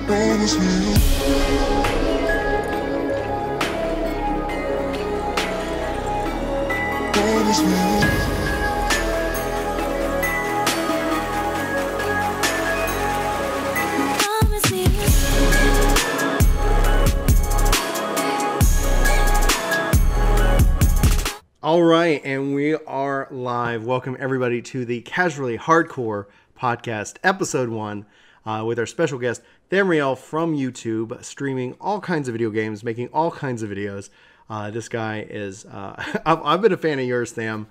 Promise me. Promise me. All right, and we are live. Welcome everybody to the Casually Hardcore Podcast, Episode 1, with our special guest, Thamriyell from YouTube, streaming all kinds of video games, making all kinds of videos. This guy is, I've been a fan of yours, Tham,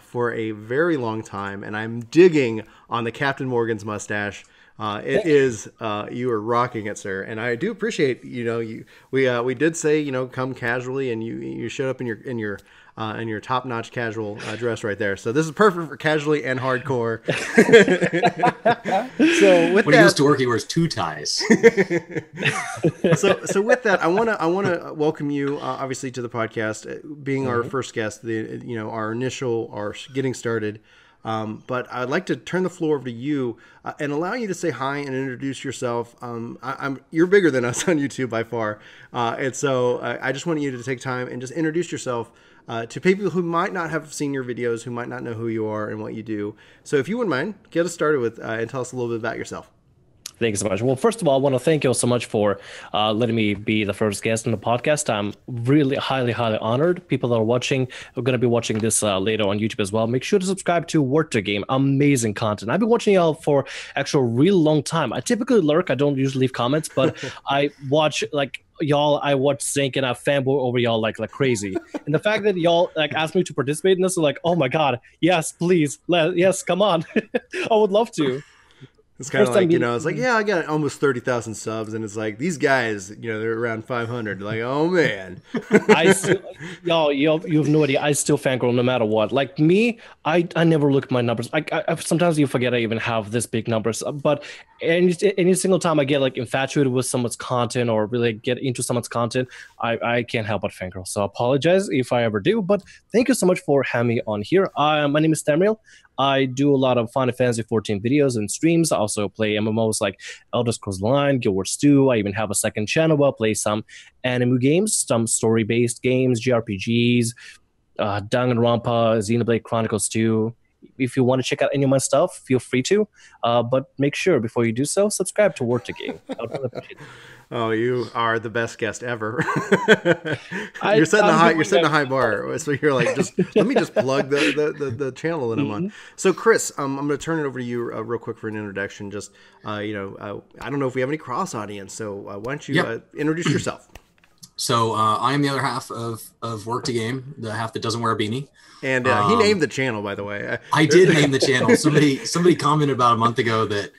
for a very long time, and I'm digging on the Captain Morgan's mustache. It is, you are rocking it, sir. And I do appreciate, we did say, come casually, and you showed up in your top-notch casual dress right there. So this is perfect for casually and hardcore. So with when he goes to work, he wears two ties. So with that, I wanna welcome you, obviously, to the podcast, being our first guest. Our getting started. But I'd like to turn the floor over to you and allow you to say hi and introduce yourself. You're bigger than us on YouTube by far. And so I just want you to take time and just introduce yourself to people who might not have seen your videos, who might not know who you are and what you do. So if you wouldn't mind, get us started with and tell us a little bit about yourself. Thanks so much. Well, first of all, I want to thank you so much for letting me be the first guest on the podcast. I'm really highly honored. People that are watching are going to be watching this later on YouTube as well. Make sure to subscribe to Word to Game. Amazing content. I've been watching y'all for actually a really long time. I typically lurk. I don't usually leave comments, but I watch y'all. I watch Sync and I fanboy over y'all like crazy. And the fact that y'all asked me to participate in this, like, oh my god, yes, please, yes, come on. I would love to. It's kind of like, it's like, yeah, I got almost 30,000 subs, and it's like, these guys, they're around 500. Like, oh, man. Y'all, you have no idea. I still fangirl no matter what. Like me, I never look at my numbers. I sometimes you forget I even have this big numbers. But any single time I get infatuated with someone's content or really get into someone's content, I can't help but fangirl. So I apologize if I ever do. But thank you so much for having me on here. My name is Thamriyell. I do a lot of Final Fantasy 14 videos and streams. I also play MMOs like Elder Scrolls Online, Guild Wars 2. I even have a second channel where I play some anime games, some story-based games, JRPGs, Danganronpa, Xenoblade Chronicles 2. If you want to check out any of my stuff, feel free to. But make sure before you do so, subscribe to Word to Game. I would really appreciate it. Oh, you are the best guest ever. You're setting a high bar. So you're like, let me just plug the channel that I'm on. So Chris, I'm going to turn it over to you real quick for an introduction. Just I don't know if we have any cross audience, so why don't you introduce yourself? So I am the other half of Work to Game, the half that doesn't wear a beanie. And he named the channel, by the way. I did name the channel. Somebody commented about a month ago that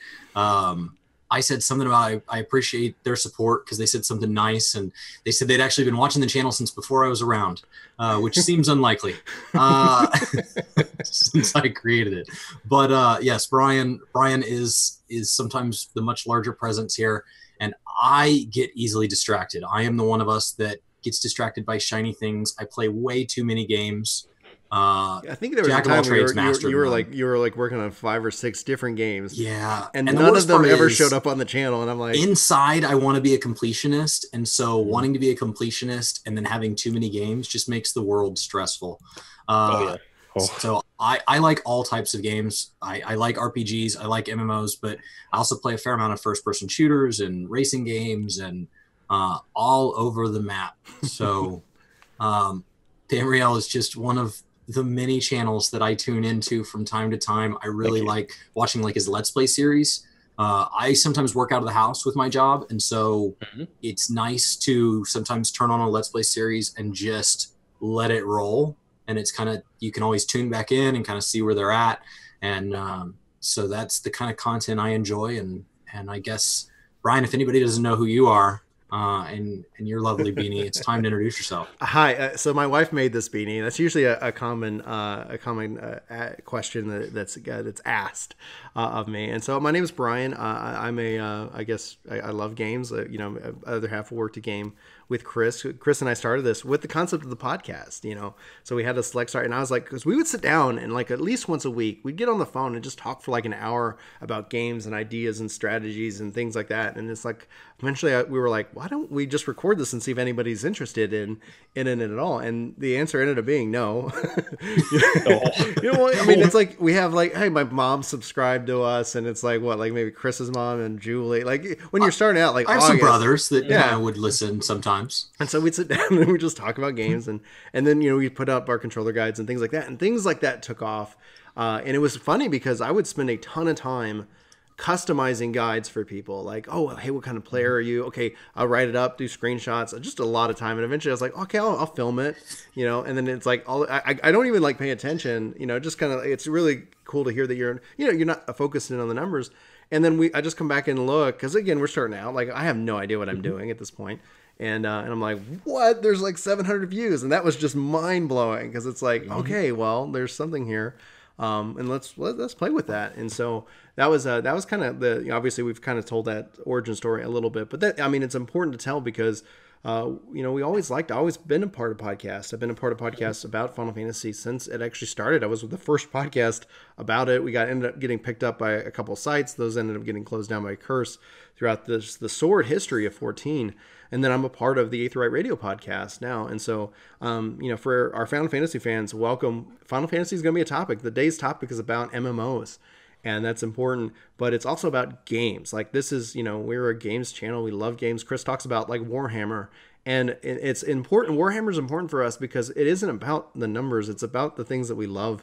I said something about I appreciate their support because they said something nice, and they said they'd actually been watching the channel since before I was around, which seems unlikely since I created it. But yes, Brian is sometimes the much larger presence here, and I get easily distracted. I am the one of us that gets distracted by shiny things. I play way too many games. I think there was a time where you were working on 5 or 6 different games. Yeah. And none of them ever showed up on the channel. And I'm like, inside I want to be a completionist. And so wanting to be a completionist and then having too many games just makes the world stressful. So I like all types of games. I like RPGs. I like MMOs, but I also play a fair amount of first person shooters and racing games and all over the map. So Thamriyell is just one of the many channels that I tune into from time to time. I really like watching his Let's Play series. I sometimes work out of the house with my job, and so it's nice to sometimes turn on a Let's Play series and just let it roll. And it's kind of, you can always tune back in and kind of see where they're at. And so that's the kind of content I enjoy. And I guess, Brian, if anybody doesn't know who you are, and your lovely beanie. It's time to introduce yourself. Hi. So my wife made this beanie. That's usually a common question that's asked of me. And so my name is Brian. I'm I guess I love games. Other half worked a game with Chris. Chris and I started this with the concept of the podcast. So we had a select start, and I was like, because we would sit down and like at least once a week we'd get on the phone and just talk for like an hour about games and ideas and strategies and things like that. And it's like eventually we were like, why don't we just record this and see if anybody's interested in it at all? And the answer ended up being no. I mean, it's like we have like, hey, my mom subscribed to us, and it's like what, like maybe Chris's mom and Julie. Like when you're starting out, like I have August, some brothers that would listen sometimes. And so we'd sit down and we just talk about games, and then we put up our controller guides and things like that, and things like that took off. And it was funny because I would spend a ton of time customizing guides for people, like, oh, hey, what kind of player are you? Okay, I'll write it up, do screenshots, just a lot of time. And eventually I was like, okay, I'll film it, and then it's like I don't even like pay attention, just kind of, it's really cool to hear that you're not focusing on the numbers. And then I just come back and look, because again, we're starting out, like I have no idea what I'm doing at this point. And I'm like, what? There's like 700 views. And that was just mind blowing, because it's like, okay, well, there's something here. And let's play with that. And so that was kind of obviously we've kind of told that origin story a little bit, but it's important to tell because, we always been a part of podcasts. I've been a part of podcasts about Final Fantasy since it actually started. I was with the first podcast about it. We ended up getting picked up by a couple sites. Those ended up getting closed down by Curse throughout the sword history of 14. And then I'm a part of the Aetheryte Radio podcast now. And so, for our Final Fantasy fans, welcome. Final Fantasy is going to be a topic. The day's topic is about MMOs. And that's important, but it's also about games. Like this is, we're a games channel. We love games. Chris talks about like Warhammer, and it's important. Warhammer is important for us because it isn't about the numbers. It's about the things that we love.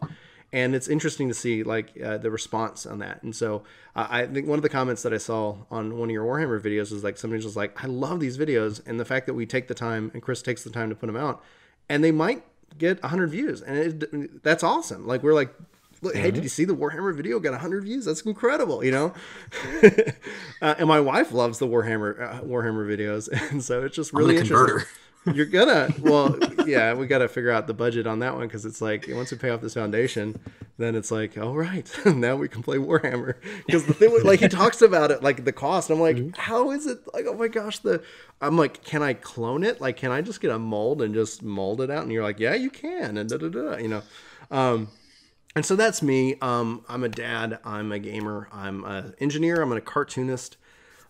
And it's interesting to see like the response on that. And so I think one of the comments that I saw on one of your Warhammer videos was like, somebody's just like, I love these videos. And the fact that we take the time, and Chris takes the time to put them out, and they might get 100 views. And that's awesome. Like we're like, look, hey, did you see the Warhammer video got 100 views? That's incredible, and my wife loves the Warhammer videos, and so it's just really interesting. You're gonna, well, yeah, we got to figure out the budget on that one, because it's like once we pay off this foundation, then it's like, all right, now we can play Warhammer. Because the thing, like he talks about it, like the cost. I'm like, how is it? Like, oh my gosh, I'm like, can I clone it? Like, can I just get a mold and just mold it out? And you're like, yeah, you can, and And so that's me. I'm a dad. I'm a gamer. I'm an engineer. I'm a cartoonist.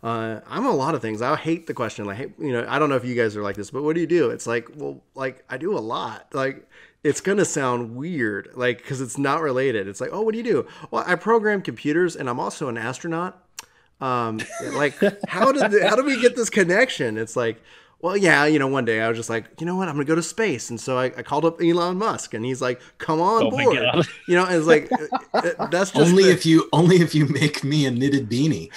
I'm a lot of things. I hate the question. Like, hey, I don't know if you guys are like this, but what do you do? It's like, well, like I do a lot. Like, it's going to sound weird, like, because it's not related. It's like, oh, what do you do? Well, I program computers, and I'm also an astronaut. Like, how did we get this connection? It's like, well, yeah, one day I was just like, you know what, I'm going to go to space. And so I called up Elon Musk, and he's like, come on board. And it's like, that's just only if you make me a knitted beanie.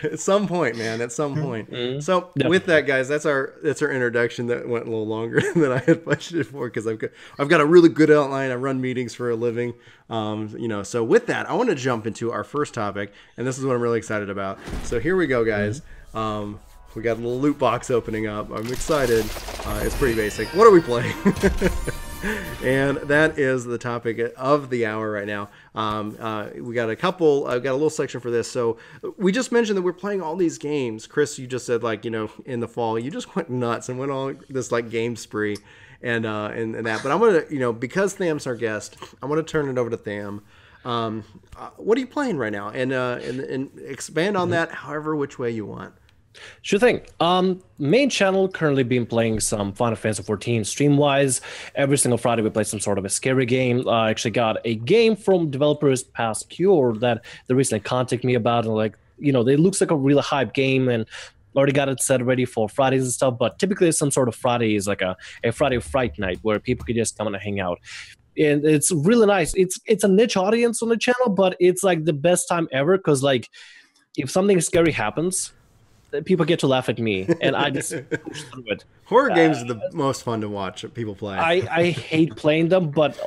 At some point, man, at some point. So definitely. With that, guys, that's our introduction that went a little longer than I had budgeted for, because I've got a really good outline. I run meetings for a living. So with that, I want to jump into our first topic, and this is what I'm really excited about. So here we go, guys. We got a little loot box opening up. I'm excited. It's pretty basic. What are we playing? And that is the topic of the hour right now. We got I've got a little section for this. So we just mentioned that we're playing all these games. Chris, you just said, like, in the fall, you just went nuts and went on this like game spree and that. But I'm going to, because Tham's our guest, I'm going to turn it over to Tham. What are you playing right now? And expand on that however which way you want. Sure thing. Main channel currently been playing some Final Fantasy 14 stream-wise. Every single Friday we play some sort of a scary game. I actually got a game from developers Past Cure that they recently contacted me about, and like, it looks like a really hype game, and already got it set ready for Fridays and stuff. But typically some sort of Friday is like a Friday Fright Night where people could just come and hang out. And it's really nice. It's a niche audience on the channel, but it's like the best time ever, because like if something scary happens, people get to laugh at me, and I just push through it. Horror games are the most fun to watch people play. I hate playing them, but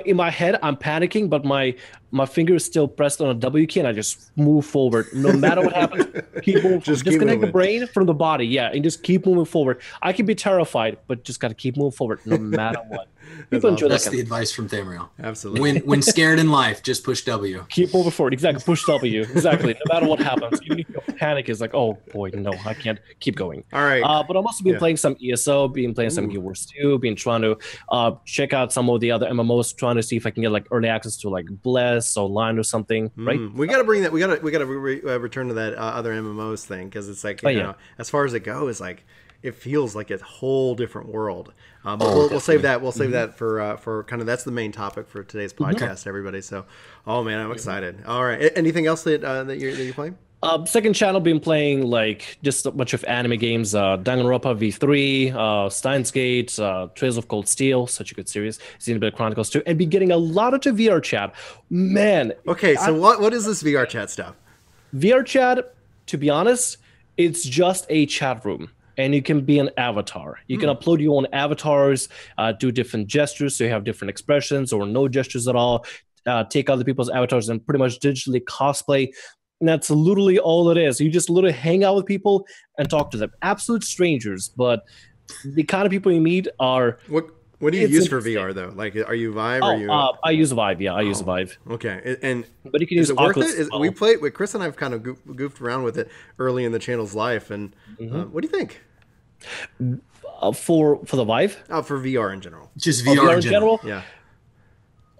in my head I'm panicking, but my my finger is still pressed on a W key, and I just move forward. No matter what happens, keep moving. Just keep disconnect the moving. brain from the body, yeah, and just keep moving forward. I can be terrified, but just got to keep moving forward no matter what. People enjoy That's that the kind advice from Thamriyell. Absolutely. When scared in life, just push W. keep moving forward. Exactly. Push W. Exactly. No matter what happens. Even if your panic is like, oh boy, no, I can't keep going. All right. But I've also been playing some ESO, been playing some Guild Wars 2, been trying to check out some of the other MMOs, trying to see if I can get like early access to like Bless online or something, right? We got to bring that. We got to return to that other MMOs thing, because it's like, you know, as far as it goes, like it feels like a whole different world. But we'll save that. We'll save that for kind of, that's the main topic for today's podcast, everybody. So, oh man, I'm excited. All right. Anything else that you're playing? Second channel, been playing like just a bunch of anime games, Danganronpa V3, Steins Gate, Trails of Cold Steel, such a good series, Xenoblade Chronicles 2, and be getting a lot into VR chat. Man. Okay, so what is this VR chat stuff? VR chat, to be honest, it's just a chat room. And you can be an avatar. You can upload your own avatars, do different gestures, so you have different expressions or no gestures at all. Take other people's avatars and pretty much digitally cosplay. And that's literally all it is. You just literally hang out with people and talk to them. Absolute strangers, but the kind of people you meet are... What do you use for VR though? Like, are you Vive? Or you... I use Vive. Yeah, I use Vive. Okay, and but you can is use it worth Oculus it? We played with Chris and I've kind of goofed around with it early in the channel's life, and what do you think? For the Vive? For VR in general. Just VR in general. Yeah.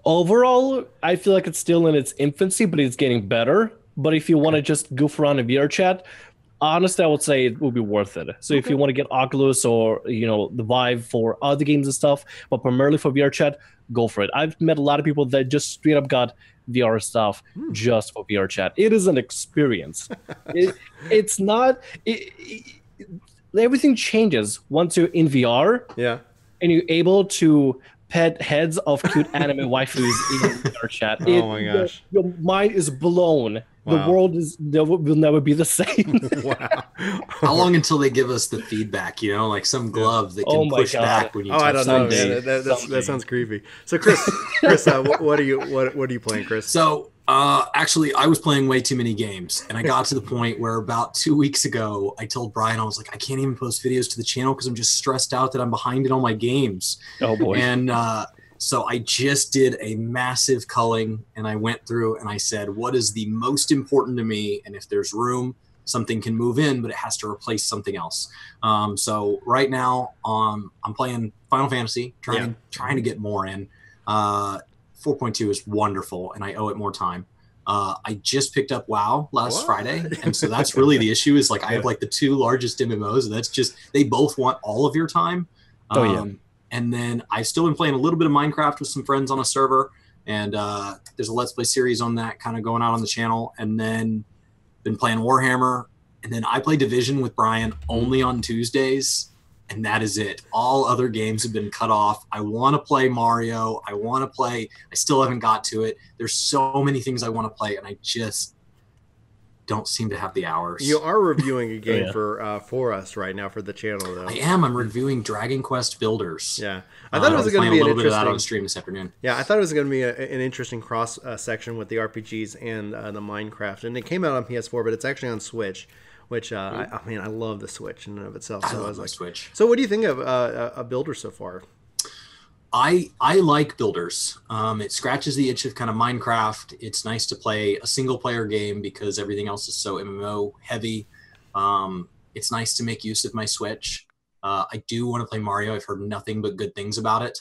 Overall, I feel like it's still in its infancy, but it's getting better. But if you want to just goof around in VR chat, honestly, I would say it would be worth it. So if you want to get Oculus or, you know, the Vive for other games and stuff, but primarily for VR chat, go for it. I've met a lot of people that just straight up got VR stuff just for VR chat. It is an experience. It's not... everything changes once you're in VR. Yeah. And you're able to pet heads of cute anime waifus in VR chat. Oh my gosh. Your mind is blown. The world will never be the same. Wow. How long until they give us the feedback, you know, like some glove that can push back when you touch I don't know. something. That sounds creepy. So Chris, what are you playing, Chris? So actually, I was playing way too many games, and I got to the point where about 2 weeks ago, I told Brian, I was like, I can't even post videos to the channel because I'm just stressed out that I'm behind in all my games. Oh boy. And so I just did a massive culling, and I went through and I said, what is the most important to me? And if there's room, something can move in, but it has to replace something else. So right now, I'm playing Final Fantasy, trying to get more in. 4.2 is wonderful, and I owe it more time. I just picked up WoW last Friday, and so that's really the issue. Is like I have like the two largest MMOs, and that's just they both want all of your time. And then I've still been playing a little bit of Minecraft with some friends on a server, and there's a Let's Play series on that kind of going out on the channel. And then been playing Warhammer, and then I play Division with Brian only on Tuesdays. And that is it. All other games have been cut off. I want to play Mario. I still haven't got to it. There's so many things I want to play, and I just don't seem to have the hours. You are reviewing a game for us right now for the channel, though. I am. I'm reviewing Dragon Quest Builders. Yeah. I thought it was going to be a little bit of that on stream this afternoon. Yeah, I thought it was going to be an interesting cross section with the RPGs and the Minecraft. And it came out on PS4, but it's actually on Switch. Which I mean, I love the Switch in and of itself. So I love my Switch. So, what do you think of a Builder so far? I like Builders. It scratches the itch of kind of Minecraft. It's nice to play a single player game because everything else is so MMO heavy. It's nice to make use of my Switch. I do want to play Mario. I've heard nothing but good things about it.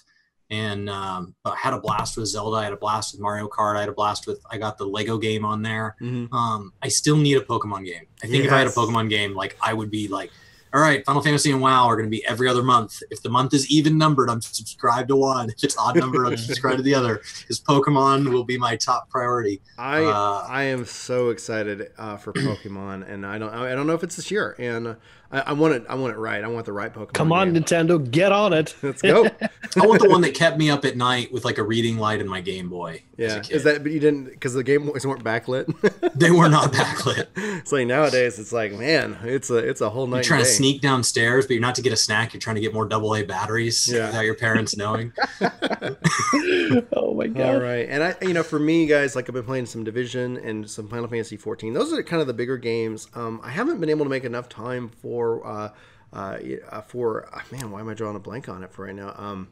And I had a blast with Zelda. I had a blast with Mario Kart. I got the Lego game on there. I still need a Pokemon game. I think if I had a Pokemon game, like I would be like, all right, Final Fantasy and WoW are going to be every other month. If the month is even numbered, I'm subscribed to one. If it's odd numbered, I'm subscribed to the other. Because Pokemon will be my top priority. I am so excited for Pokemon, and I don't know if it's this year. And I want it right. I want the right Pokemon. Come on, game. Nintendo, get on it. Let's go. I want the one that kept me up at night with like a reading light in my Game Boy. Yeah, is that? But you didn't because the Game Boys weren't backlit. They were not backlit. It's like nowadays, it's like man, it's a whole night. You're trying to sneak downstairs, but you're not to get a snack. You're trying to get more AA batteries without your parents knowing. Oh my god! All right, and for me, guys, like I've been playing some Division and some Final Fantasy 14. Those are kind of the bigger games. I haven't been able to make enough time for man, why am I drawing a blank on it for right now?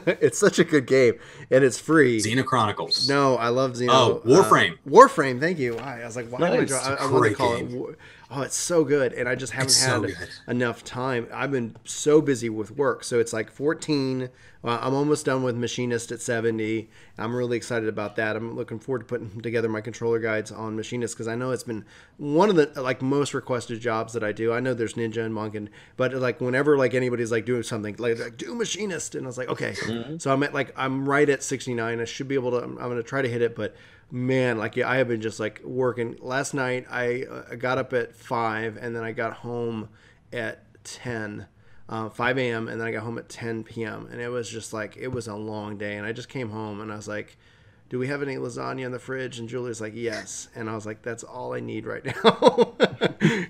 It's such a good game, and it's free. Xeno Chronicles. No, I love Xeno. Oh, Warframe. Warframe, thank you. I was like, why am I drawing? I want to Great call game. it. Oh, it's so good, and I just haven't had enough time. I've been so busy with work, so it's like 14. I'm almost done with Machinist at 70. I'm really excited about that. I'm looking forward to putting together my controller guides on Machinist because I know it's been one of the like most requested jobs that I do. I know there's Ninja and Monk, but like whenever like anybody's like doing something like do Machinist, and I was like, okay. So I'm right at 69. I should be able to. I'm going to try to hit it, but man, like I have been just like working. Last night I got up at 5 and then I got home at 10. 5 a.m. and then I got home at 10 p.m. and it was just like it was a long day, and I just came home and I was like, do we have any lasagna in the fridge? And Julie's like, yes. And I was like, that's all I need right now.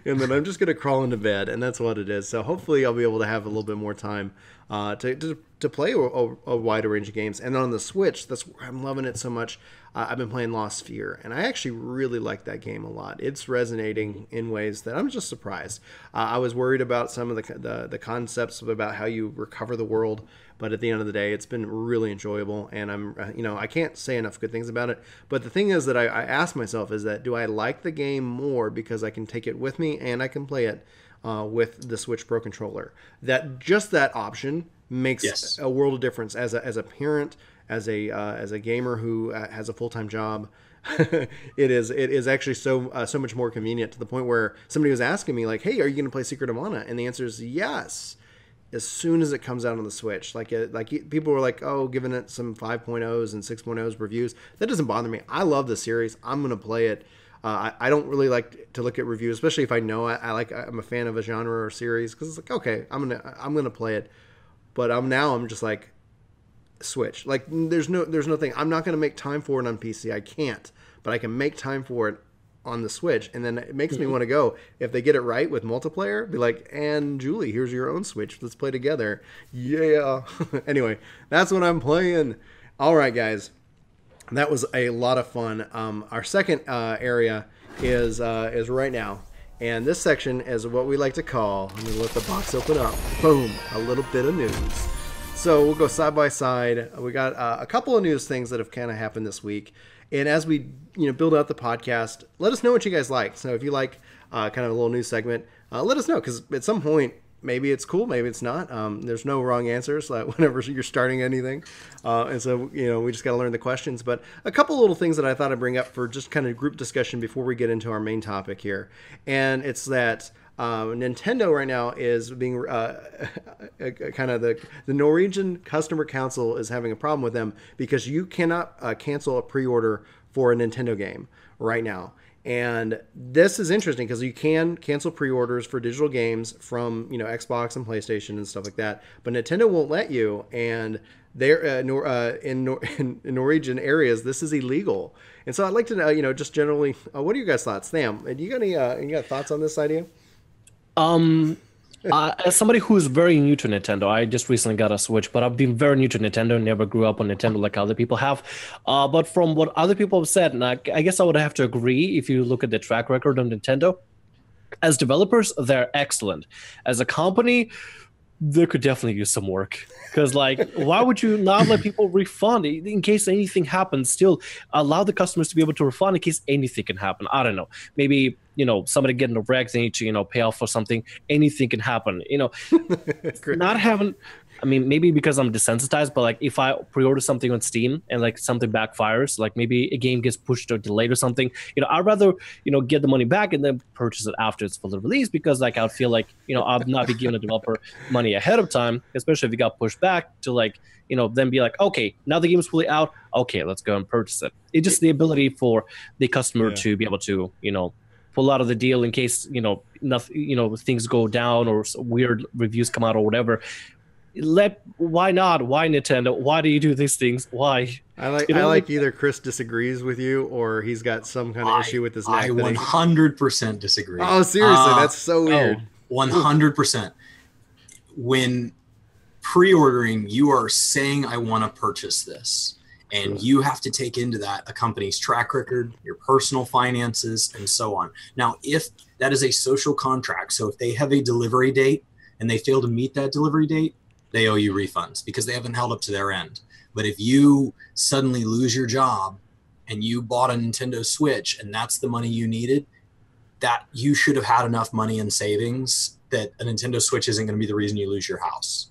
And then I'm just gonna crawl into bed, and that's what it is. So hopefully I'll be able to have a little bit more time to play a wider range of games. And on the Switch, I'm loving it so much. I've been playing Lost Sphere, and I actually really like that game a lot. It's resonating in ways that I'm just surprised. I was worried about some of the concepts about how you recover the world, but at the end of the day, it's been really enjoyable, and I can't say enough good things about it. But the thing is that I ask myself is that do I like the game more because I can take it with me and I can play it with the Switch Pro controller? That option makes a world of difference as a parent, as a gamer who has a full-time job. it is actually so much more convenient, to the point where somebody was asking me like, hey, are you going to play Secret of Mana? And the answer is yes, as soon as it comes out on the Switch. Like people were like, oh, giving it some 5.0s and 6.0s reviews. That doesn't bother me. I love the series. I'm going to play it. I don't really like to look at reviews, especially if I know I'm a fan of a genre or series, because it's like, okay, I'm gonna play it. But I'm just like, Switch. Like there's no thing. I'm not gonna make time for it on PC. I can't, but I can make time for it on the Switch, and then it makes me want to go. If they get it right with multiplayer, be like, and Julie, here's your own Switch. Let's play together. Yeah. Anyway, that's what I'm playing. All right, guys. That was a lot of fun. Our second area is right now, and this section is what we like to call. I'm gonna let the box open up. Boom! A little bit of news. So we'll go side by side. We got a couple of news things that have kind of happened this week, and as we build out the podcast, let us know what you guys like. So if you like kind of a little news segment, let us know, because at some point, maybe it's cool, maybe it's not. There's no wrong answers whenever you're starting anything. And so, we just got to learn the questions. But a couple little things that I thought I'd bring up for just kind of group discussion before we get into our main topic here. And it's that Nintendo right now is being kind of the Norwegian Customer Council is having a problem with them, because you cannot cancel a pre-order for a Nintendo game right now. And this is interesting because you can cancel pre-orders for digital games from Xbox and PlayStation and stuff like that, but Nintendo won't let you. And they're in Norwegian areas, this is illegal. And so I'd like to know, just generally, what are your guys' thoughts? Sam, do you got any thoughts on this idea? As somebody who's very new to Nintendo, I just recently got a Switch, but I've been very new to Nintendo, never grew up on Nintendo like other people have. But from what other people have said, and I guess I would have to agree, if you look at the track record of Nintendo, as developers, they're excellent. As a company, they could definitely use some work. Because, why would you not let people refund in case anything happens? Still allow the customers to be able to refund in case anything can happen. I don't know. Maybe, somebody getting a wreck, they need to, pay off for something. Anything can happen. Not having... I mean, maybe because I'm desensitized, but if I pre-order something on Steam and something backfires, maybe a game gets pushed or delayed or something, I'd rather, get the money back and then purchase it after it's fully released, because I would feel I'll not be giving a developer money ahead of time, especially if it got pushed back to then be okay, now the game is fully out. Okay, let's go and purchase it. It's just the ability for the customer to be able to, pull out of the deal in case, nothing, things go down or weird reviews come out or whatever. Why not? Why Nintendo? Why do you do these things? Why? I like either Chris disagrees with you or he's got some kind of issue with this neck. I 100% disagree. Oh, seriously, that's so weird. 100%. When pre-ordering, you are saying, I want to purchase this. And you have to take into that a company's track record, your personal finances, and so on. Now, if that is a social contract, so if they have a delivery date and they fail to meet that delivery date, they owe you refunds because they haven't held up to their end. But if you suddenly lose your job and you bought a Nintendo Switch and that's the money you needed, that you should have had enough money in savings that a Nintendo Switch isn't going to be the reason you lose your house.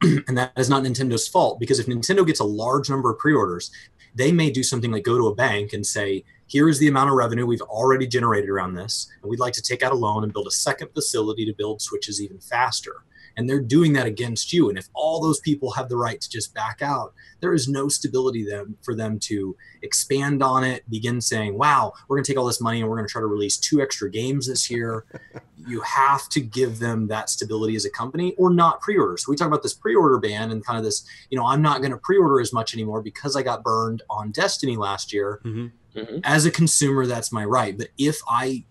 And that is not Nintendo's fault, because if Nintendo gets a large number of pre-orders, they may do something like go to a bank and say, here is the amount of revenue we've already generated around this, and we'd like to take out a loan and build a second facility to build Switches even faster. And they're doing that against you. And if all those people have the right to just back out, there is no stability for them to expand on it, begin saying, wow, we're going to take all this money and we're going to try to release 2 extra games this year. You have to give them that stability as a company, or not pre-order. So we talk about this pre-order ban and kind of this, I'm not going to pre-order as much anymore because I got burned on Destiny last year. As a consumer, that's my right. But if I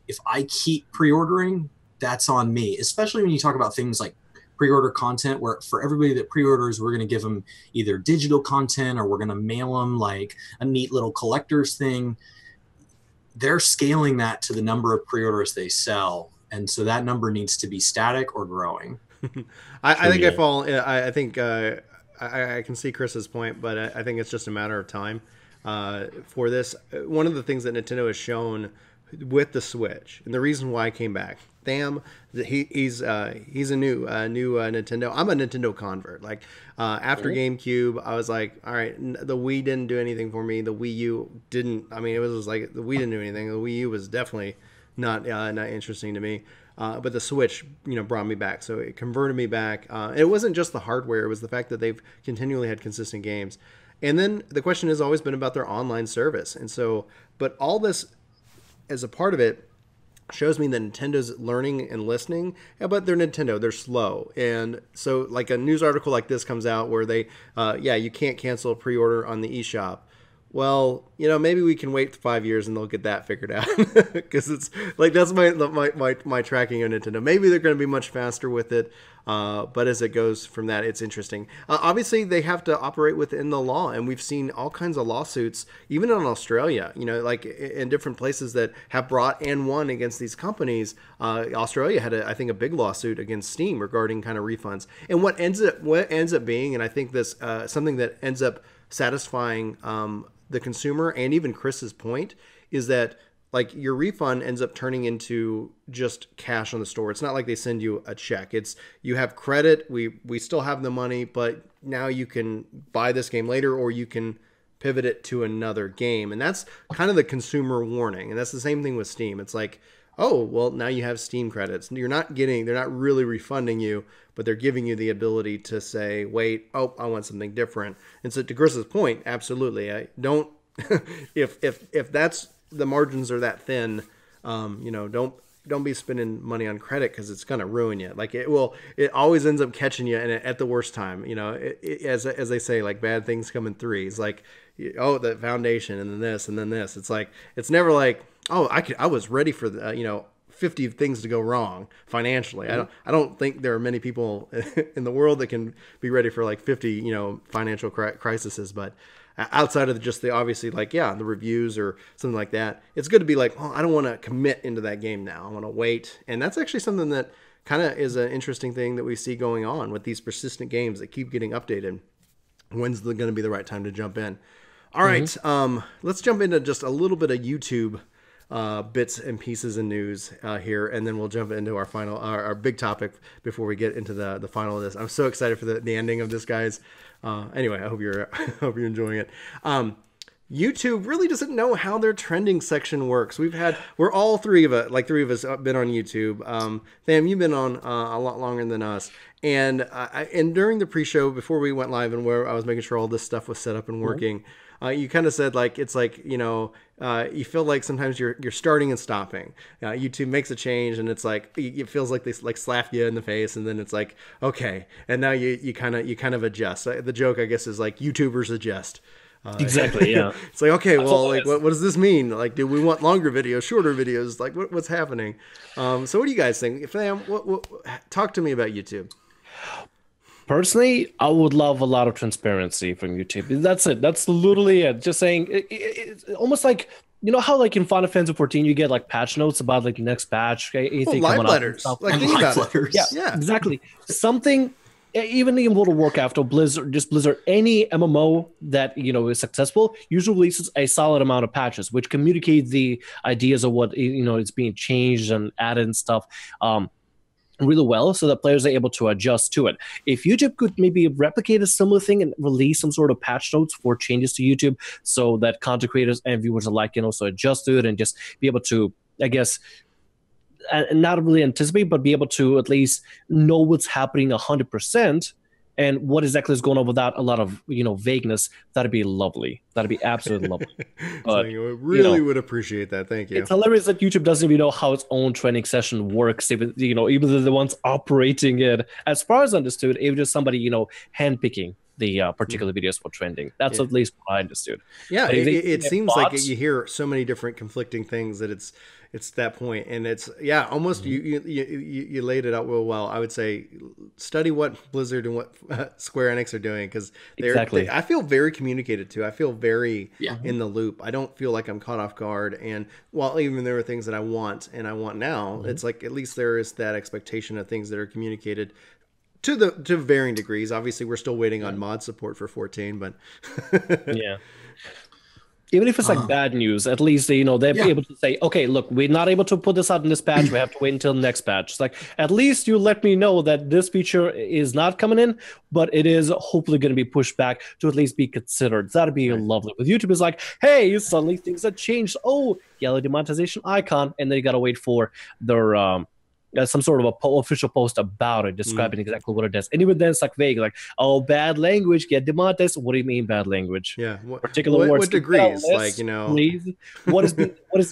keep pre-ordering, that's on me, especially when you talk about things like pre-order content, where for everybody that pre-orders, we're going to give them either digital content or we're going to mail them like a neat little collector's thing. They're scaling that to the number of pre-orders they sell. And so that number needs to be static or growing. I think I think I can see Chris's point, but I think it's just a matter of time for this. One of the things that Nintendo has shown with the Switch, and the reason why I came back, Tham, he's a new Nintendo. I'm a Nintendo convert. Like after GameCube, I was like, all right, the Wii didn't do anything for me. The Wii U didn't. I mean, it was like the Wii didn't do anything. The Wii U was definitely not interesting to me. But the Switch, brought me back. So it converted me back. It wasn't just the hardware; it was the fact that they've continually had consistent games. And then the question has always been about their online service. And so, but all this as a part of it shows me that Nintendo's learning and listening. Yeah, but they're Nintendo. They're slow. And so like a news article like this comes out where they, you can't cancel a pre-order on the eShop. Well, maybe we can wait 5 years and they'll get that figured out, because it's like that's my tracking of Nintendo. Maybe they're going to be much faster with it, but as it goes from that, it's interesting. Obviously, they have to operate within the law, and we've seen all kinds of lawsuits, even in Australia. Like in different places that have brought and won against these companies. Australia had, I think, a big lawsuit against Steam regarding kind of refunds, and what ends up being, and I think this something that ends up satisfying the consumer, and even Chris's point, is that like your refund ends up turning into just cash on the store. It's not like they send you a check. It's you have credit. We still have the money, but now you can buy this game later, or you can pivot it to another game. And that's kind of the consumer warning. And that's the same thing with Steam. It's like, oh, well, now you have Steam credits. They're not really refunding you, but they're giving you the ability to say, wait, I want something different. And so to Chris's point, absolutely. I don't, if that's, the margins are that thin, don't be spending money on credit, because it's going to ruin you. Like it always ends up catching you at the worst time. As they say, like bad things come in threes. Like, the foundation and then this and then this. It's like, it's never like, I was ready for the, 50 things to go wrong financially. Mm-hmm. I don't think there are many people in the world that can be ready for like 50, financial crises. But outside of just the obviously like, the reviews or something like that, it's good to be like, I don't want to commit into that game now. I want to wait. And that's actually something that kind of is an interesting thing that we see going on with these persistent games that keep getting updated. When's going to be the right time to jump in? All right. Let's jump into just a little bit of YouTube bits and pieces and news here, and then we'll jump into our final, our big topic before we get into the final of this. I'm so excited for the ending of this, guys. Anyway, I hope you're enjoying it. YouTube really doesn't know how their trending section works. We're all three of us been on YouTube. Tham, you've been on a lot longer than us. And during the pre-show, before we went live and where I was making sure all this stuff was set up and working, you kind of said like, it's like, you feel like sometimes you're starting and stopping. YouTube makes a change and it's like, it feels like they like slap you in the face, and then it's like, okay. And now you kind of adjust. The joke, I guess, is like YouTubers adjust. Exactly. Yeah. It's like, okay, well, all it like, is. what does this mean? Like, do we want longer videos, shorter videos? Like, what's happening? So what do you guys think? Fam, talk to me about YouTube. Personally, I would love a lot of transparency from YouTube. That's it. That's literally it. Just saying, it's almost like, you know how like in Final Fantasy 14 you get like patch notes about like the next patch, anything live coming up and letters. stuff. Like, And think live about it. letters. Yeah, exactly. Something, even in World of Warcraft or Blizzard, any MMO that is successful usually releases a solid amount of patches, which communicate the ideas of what is being changed and added and stuff. Really well, so that players are able to adjust to it. If YouTube could maybe replicate a similar thing and release some sort of patch notes for changes to YouTube, so that content creators and viewers alike can also adjust to it and just be able to, I guess, not really anticipate, but be able to at least know what's happening 100% and what exactly is going on without a lot of vagueness. That'd be lovely. That'd be absolutely lovely. But So really would appreciate that. Thank you. it's hilarious that YouTube doesn't even know how its own training session works. Even even they're the ones operating it. As far as understood, it was just somebody handpicking the particular videos for trending. That's at least what I understood. Yeah, But if it they seems bots- like you hear so many different conflicting things that it's that point, and it's almost you laid it out real well. I would say study what Blizzard and what Square Enix are doing, because Exactly. I feel very communicated to. I feel very Yeah. in the loop. I don't feel like I'm caught off guard. And while even there are things that I want now, it's like at least there is that expectation of things that are communicated to varying degrees. Obviously, we're still waiting on mod support for 14, but yeah. Even if it's like bad news, at least they'll be able to say, okay, look, we're not able to put this out in this patch. We have to wait until the next patch. It's like, at least you let me know that this feature is not coming in, but it is hopefully going to be pushed back to at least be considered. That'd be lovely. With YouTube, it's like, hey, suddenly things have changed. Oh, yellow demonetization icon, and then you got to wait for their some sort of official post about it, describing exactly what it does. And even then, it's like vague, like, oh, bad language, get demonetized. What do you mean bad language? yeah, Particular words. what degrees? List, Like, please. What is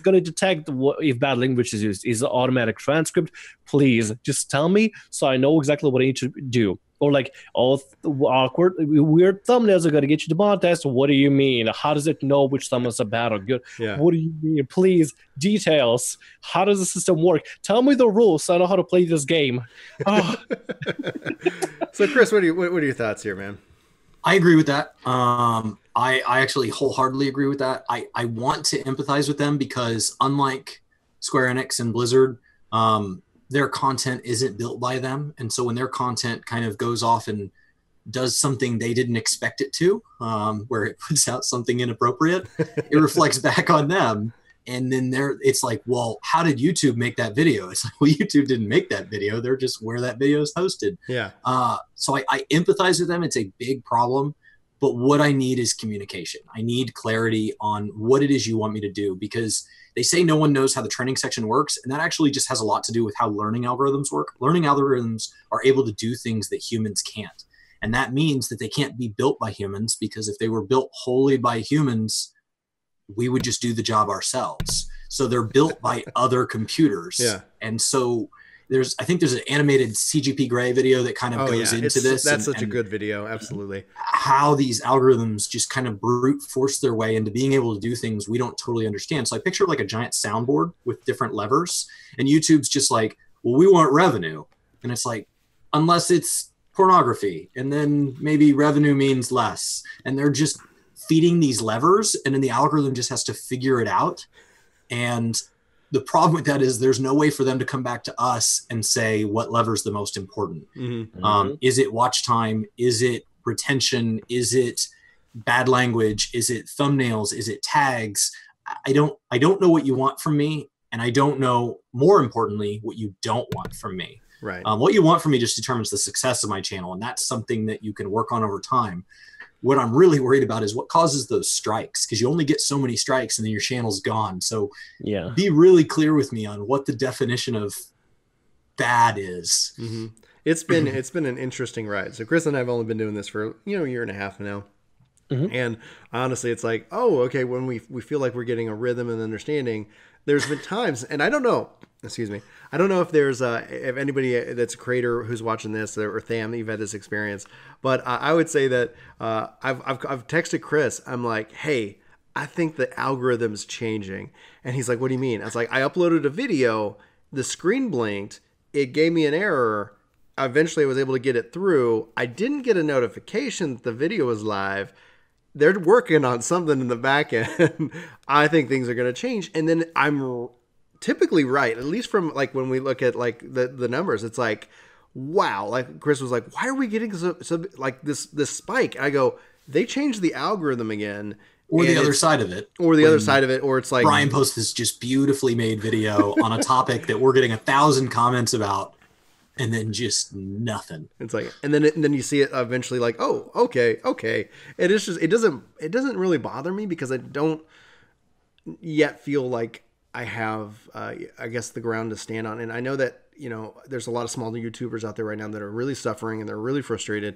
going to detect if bad language is used? Is it automatic transcript? Please, just tell me so I know exactly what I need to do. Or like, awkward, weird thumbnails are going to get you demonetized. What do you mean? How does it know which thumbnails are bad or good? Yeah. What do you mean? Please, details. How does the system work? Tell me the rules so I know how to play this game. Oh. So, Chris, what are your thoughts here, man? I agree with that. I actually wholeheartedly agree with that. I want to empathize with them because unlike Square Enix and Blizzard, their content isn't built by them. And so when their content kind of goes off and does something they didn't expect it to, where it puts out something inappropriate, it reflects back on them. And then it's like, well, how did YouTube make that video? It's like, well, YouTube didn't make that video. They're just where that video is hosted. Yeah. So I empathize with them. It's a big problem. But what I need is communication. I need clarity on what it is you want me to do, because they say no one knows how the training section works. And that actually just has a lot to do with how learning algorithms work. Learning algorithms are able to do things that humans can't. And that means that they can't be built by humans, because if they were built wholly by humans, we would just do the job ourselves. So they're built by other computers. Yeah. And so I think there's an animated CGP Grey video that kind of goes into this. That's such a good video. Absolutely. How these algorithms just kind of brute force their way into being able to do things we don't totally understand. So I picture like a giant soundboard with different levers, and YouTube's just like, well, we want revenue. And it's like, unless it's pornography, and then maybe revenue means less. And they're just feeding these levers, and then the algorithm just has to figure it out. And the problem with that is there's no way for them to come back to us and say what lever is the most important. Mm-hmm. Is it watch time? Is it retention? Is it bad language? Is it thumbnails? Is it tags? I don't know what you want from me, and I don't know, more importantly, what you don't want from me. Right. What you want from me just determines the success of my channel, and that's something that you can work on over time. What I'm really worried about is what causes those strikes, because you only get so many strikes and then your channel's gone. So be really clear with me on what the definition of bad is. Mm-hmm. It's been an interesting ride. So Chris and I have only been doing this for a year and a half now. Mm-hmm. And honestly, it's like, oh, okay, when we feel like we're getting a rhythm and understanding, there's been times, and I don't know, excuse me. I don't know if there's if anybody that's a creator who's watching this or Tham, you've had this experience, but I would say that I've texted Chris. I'm like, hey, I think the algorithm's changing, and he's like, what do you mean? I was like, I uploaded a video, the screen blinked, it gave me an error. Eventually, I was able to get it through. I didn't get a notification that the video was live. They're working on something in the back end. I think things are going to change, and then I'm typically right, at least from like when we look at like the numbers. It's like, wow, like Chris was like, why are we getting so like this spike? I go, they changed the algorithm again, or the other side of it, or the other side of it, or it's like Brian posts this just beautifully made video on a topic that we're getting 1,000 comments about, and then just nothing. It's like, and then you see it eventually like, oh, okay, and it's just it doesn't really bother me because I don't yet feel like I have, I guess, the ground to stand on. And I know that, you know, there's a lot of small YouTubers out there right now that are really suffering and they're really frustrated.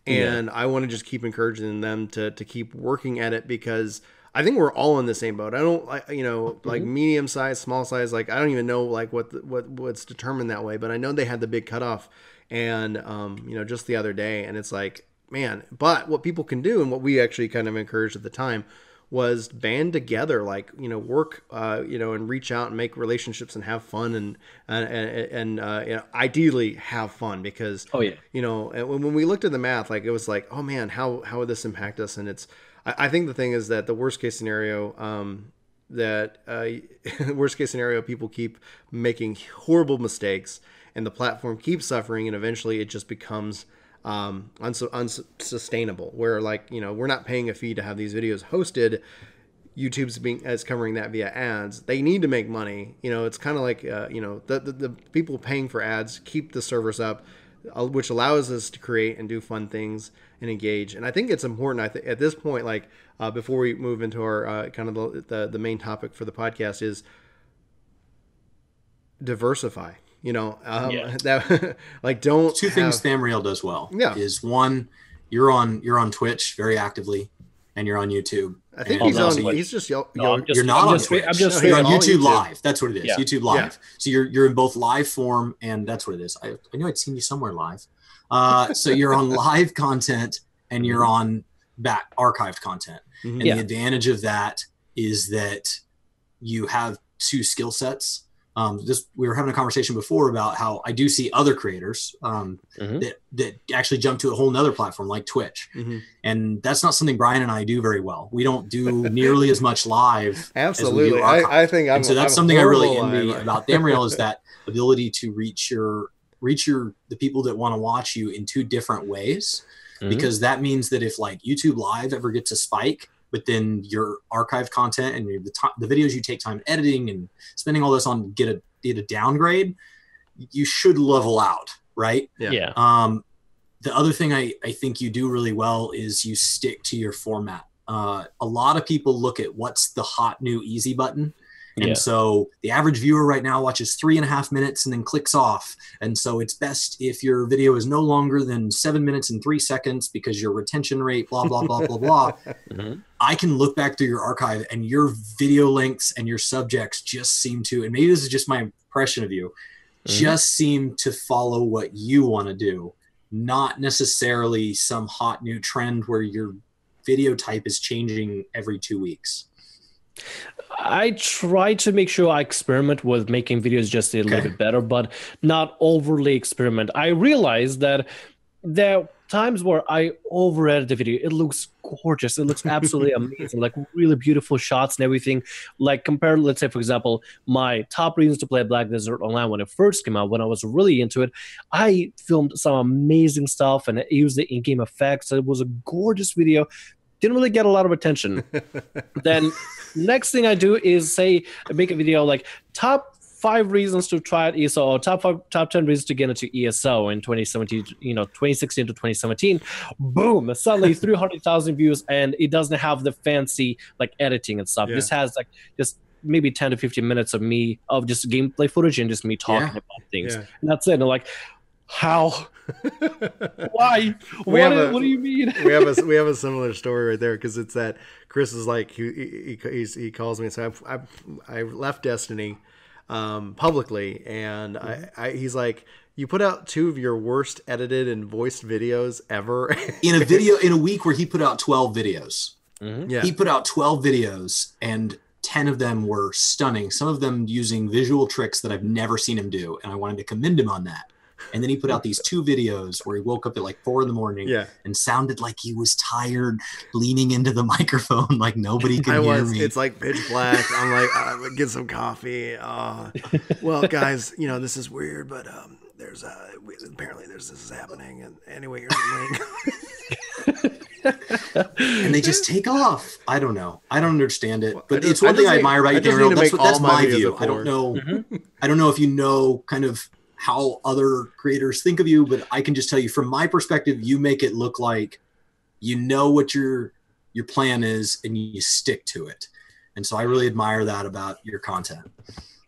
And I want to just keep encouraging them to keep working at it, because I think we're all in the same boat. I don't like, you know, like medium size, small size, like I don't even know like what's determined that way, but I know they had the big cutoff and, you know, just the other day, and it's like, man, but what people can do and what we actually kind of encouraged at the time was band together, like, you know, work, you know, and reach out and make relationships and have fun and you know, ideally have fun, because, you know, when we looked at the math, like it was like, oh man, how would this impact us? And it's, I think the thing is that the worst case scenario, worst case scenario, people keep making horrible mistakes and the platform keeps suffering, and eventually it just becomes unsustainable, where like, you know, we're not paying a fee to have these videos hosted. YouTube's covering that via ads. They need to make money. You know, it's kind of like, you know, the people paying for ads keep the servers up, which allows us to create and do fun things and engage. And I think it's important, I think at this point, like before we move into our kind of the main topic for the podcast, is diversify. You know, that like don't two things Thamriyell does well. Is one, you're on Twitch very actively, and you're on YouTube. I think he's on. He's just you're not on Twitch. You're on YouTube Live. That's what it is. Yeah. YouTube Live. So you're in both live form, and that's what it is. I knew I'd seen you somewhere live. So you're on live content, and you're on back archived content. And the advantage of that is that you have two skill sets. We were having a conversation before about how I do see other creators that actually jump to a whole nother platform like Twitch. And that's not something Brian and I do very well. We don't do nearly as much live. Absolutely. As we do archive. I think so that's something I really envy about Thamriyell, is that ability to reach the people that want to watch you in two different ways. Because that means that if like YouTube Live ever gets a spike, but then your archive content and the videos you take time editing and spending all this on get a downgrade, you should level out, right? Yeah. The other thing I think you do really well is you stick to your format. A lot of people look at what's the hot new easy button. And so the average viewer right now watches 3.5 minutes and then clicks off. And so it's best if your video is no longer than 7 minutes and 3 seconds, because your retention rate, blah, blah, blah, blah, blah. I can look back through your archive, and your video lengths and your subjects just seem to, and maybe this is just my impression of you, just seem to follow what you want to do, not necessarily some hot new trend where your video type is changing every 2 weeks. I try to make sure I experiment with making videos just a little bit better, but not overly experiment. I realize that there are times where I over-edit the video. It looks gorgeous. It looks absolutely amazing, like really beautiful shots and everything. Like compared, let's say, for example, my top reasons to play Black Desert Online when it first came out, when I was really into it, I filmed some amazing stuff and I used the in-game effects. It was a gorgeous video. Didn't really get a lot of attention. Then next thing I do is say, I make a video like top 5 reasons to try out ESO, or top 10 reasons to get into ESO in 2017, 2016 to 2017. Boom, suddenly 300,000 views, and it doesn't have the fancy like editing and stuff. This has like just maybe 10 to 15 minutes of me, of just gameplay footage and just me talking about things. And that's it. And I'm like, how? Why? What do you mean? we have a similar story right there, because it's that Chris is like he calls me and says, I left Destiny publicly, and he's like, you put out 2 of your worst edited and voiced videos ever in a week where he put out 12 videos. Yeah, he put out 12 videos, and 10 of them were stunning. Some of them using visual tricks that I've never seen him do, and I wanted to commend him on that. And then he put out these 2 videos where he woke up at like 4 a.m. and sounded like he was tired, leaning into the microphone like nobody could hear me. It's like pitch black. I'm like, I'm gonna get some coffee. Well, guys, this is weird, but there's apparently this is happening. And anyway, here's the link. And they just take off. I don't know. I don't understand it. But it's one thing I admire about you, Thamriyell. That's my view. I don't know. I don't know if you know kind of how other creators think of you, but I can just tell you from my perspective, you make it look like you know what your plan is and you stick to it. And so I really admire that about your content.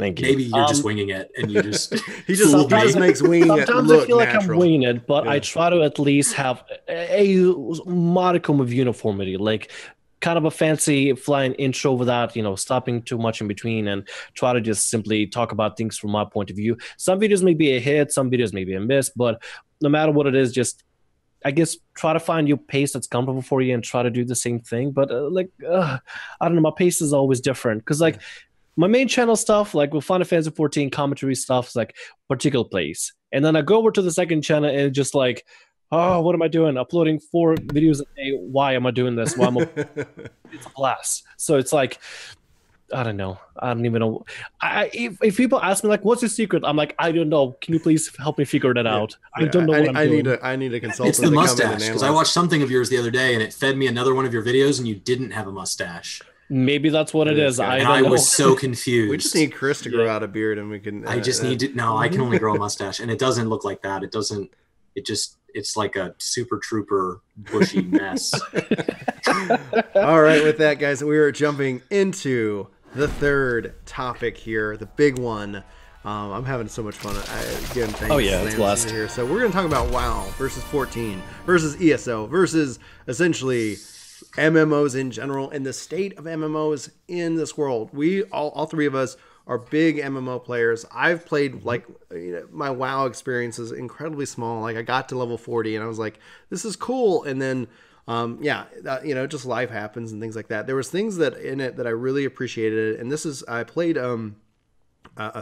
Thank you. Maybe you're just winging it and you just he just sometimes makes winging it sometimes look I feel like natural. I'm winging it, but I try to at least have a modicum of uniformity, like kind of a fancy flying intro without, stopping too much in between, and try to just simply talk about things from my point of view. Some videos may be a hit, some videos may be a miss, but no matter what it is, just, I guess, try to find your pace that's comfortable for you and try to do the same thing. But I don't know, my pace is always different because my main channel stuff, like with Final Fantasy 14 commentary stuff, is like particular place. And then I go over to the second channel and just like, oh, what am I doing? Uploading 4 videos a day. Why am I doing this? Why am I? It's a blast. So it's like, I don't know. I don't even know. If people ask me like, what's your secret? I'm like, I don't know. Can you please help me figure that out? I don't know what I'm doing. I need a consultant. It's the mustache, because I watched something of yours the other day and it fed me another one of your videos and you didn't have a mustache. Maybe that's what it is. I was so confused. We just need Chris to grow out a beard and we can. I just need to. No, I can only grow a mustache, and it doesn't look like that. It doesn't. It's like a super trooper bushy mess. All right, with that, guys, we are jumping into the third topic here, the big one. I'm having so much fun. Again, thanks. Oh yeah, it's blessed. Here. So we're going to talk about WoW versus 14 versus ESO versus essentially MMOs in general and the state of MMOs in this world. We all 3 of us are big MMO players. I've played my WoW experience is incredibly small. Like I got to level 40 and I was like, this is cool. And then, just life happens and things like that. There was things that in it that I really appreciated. And I played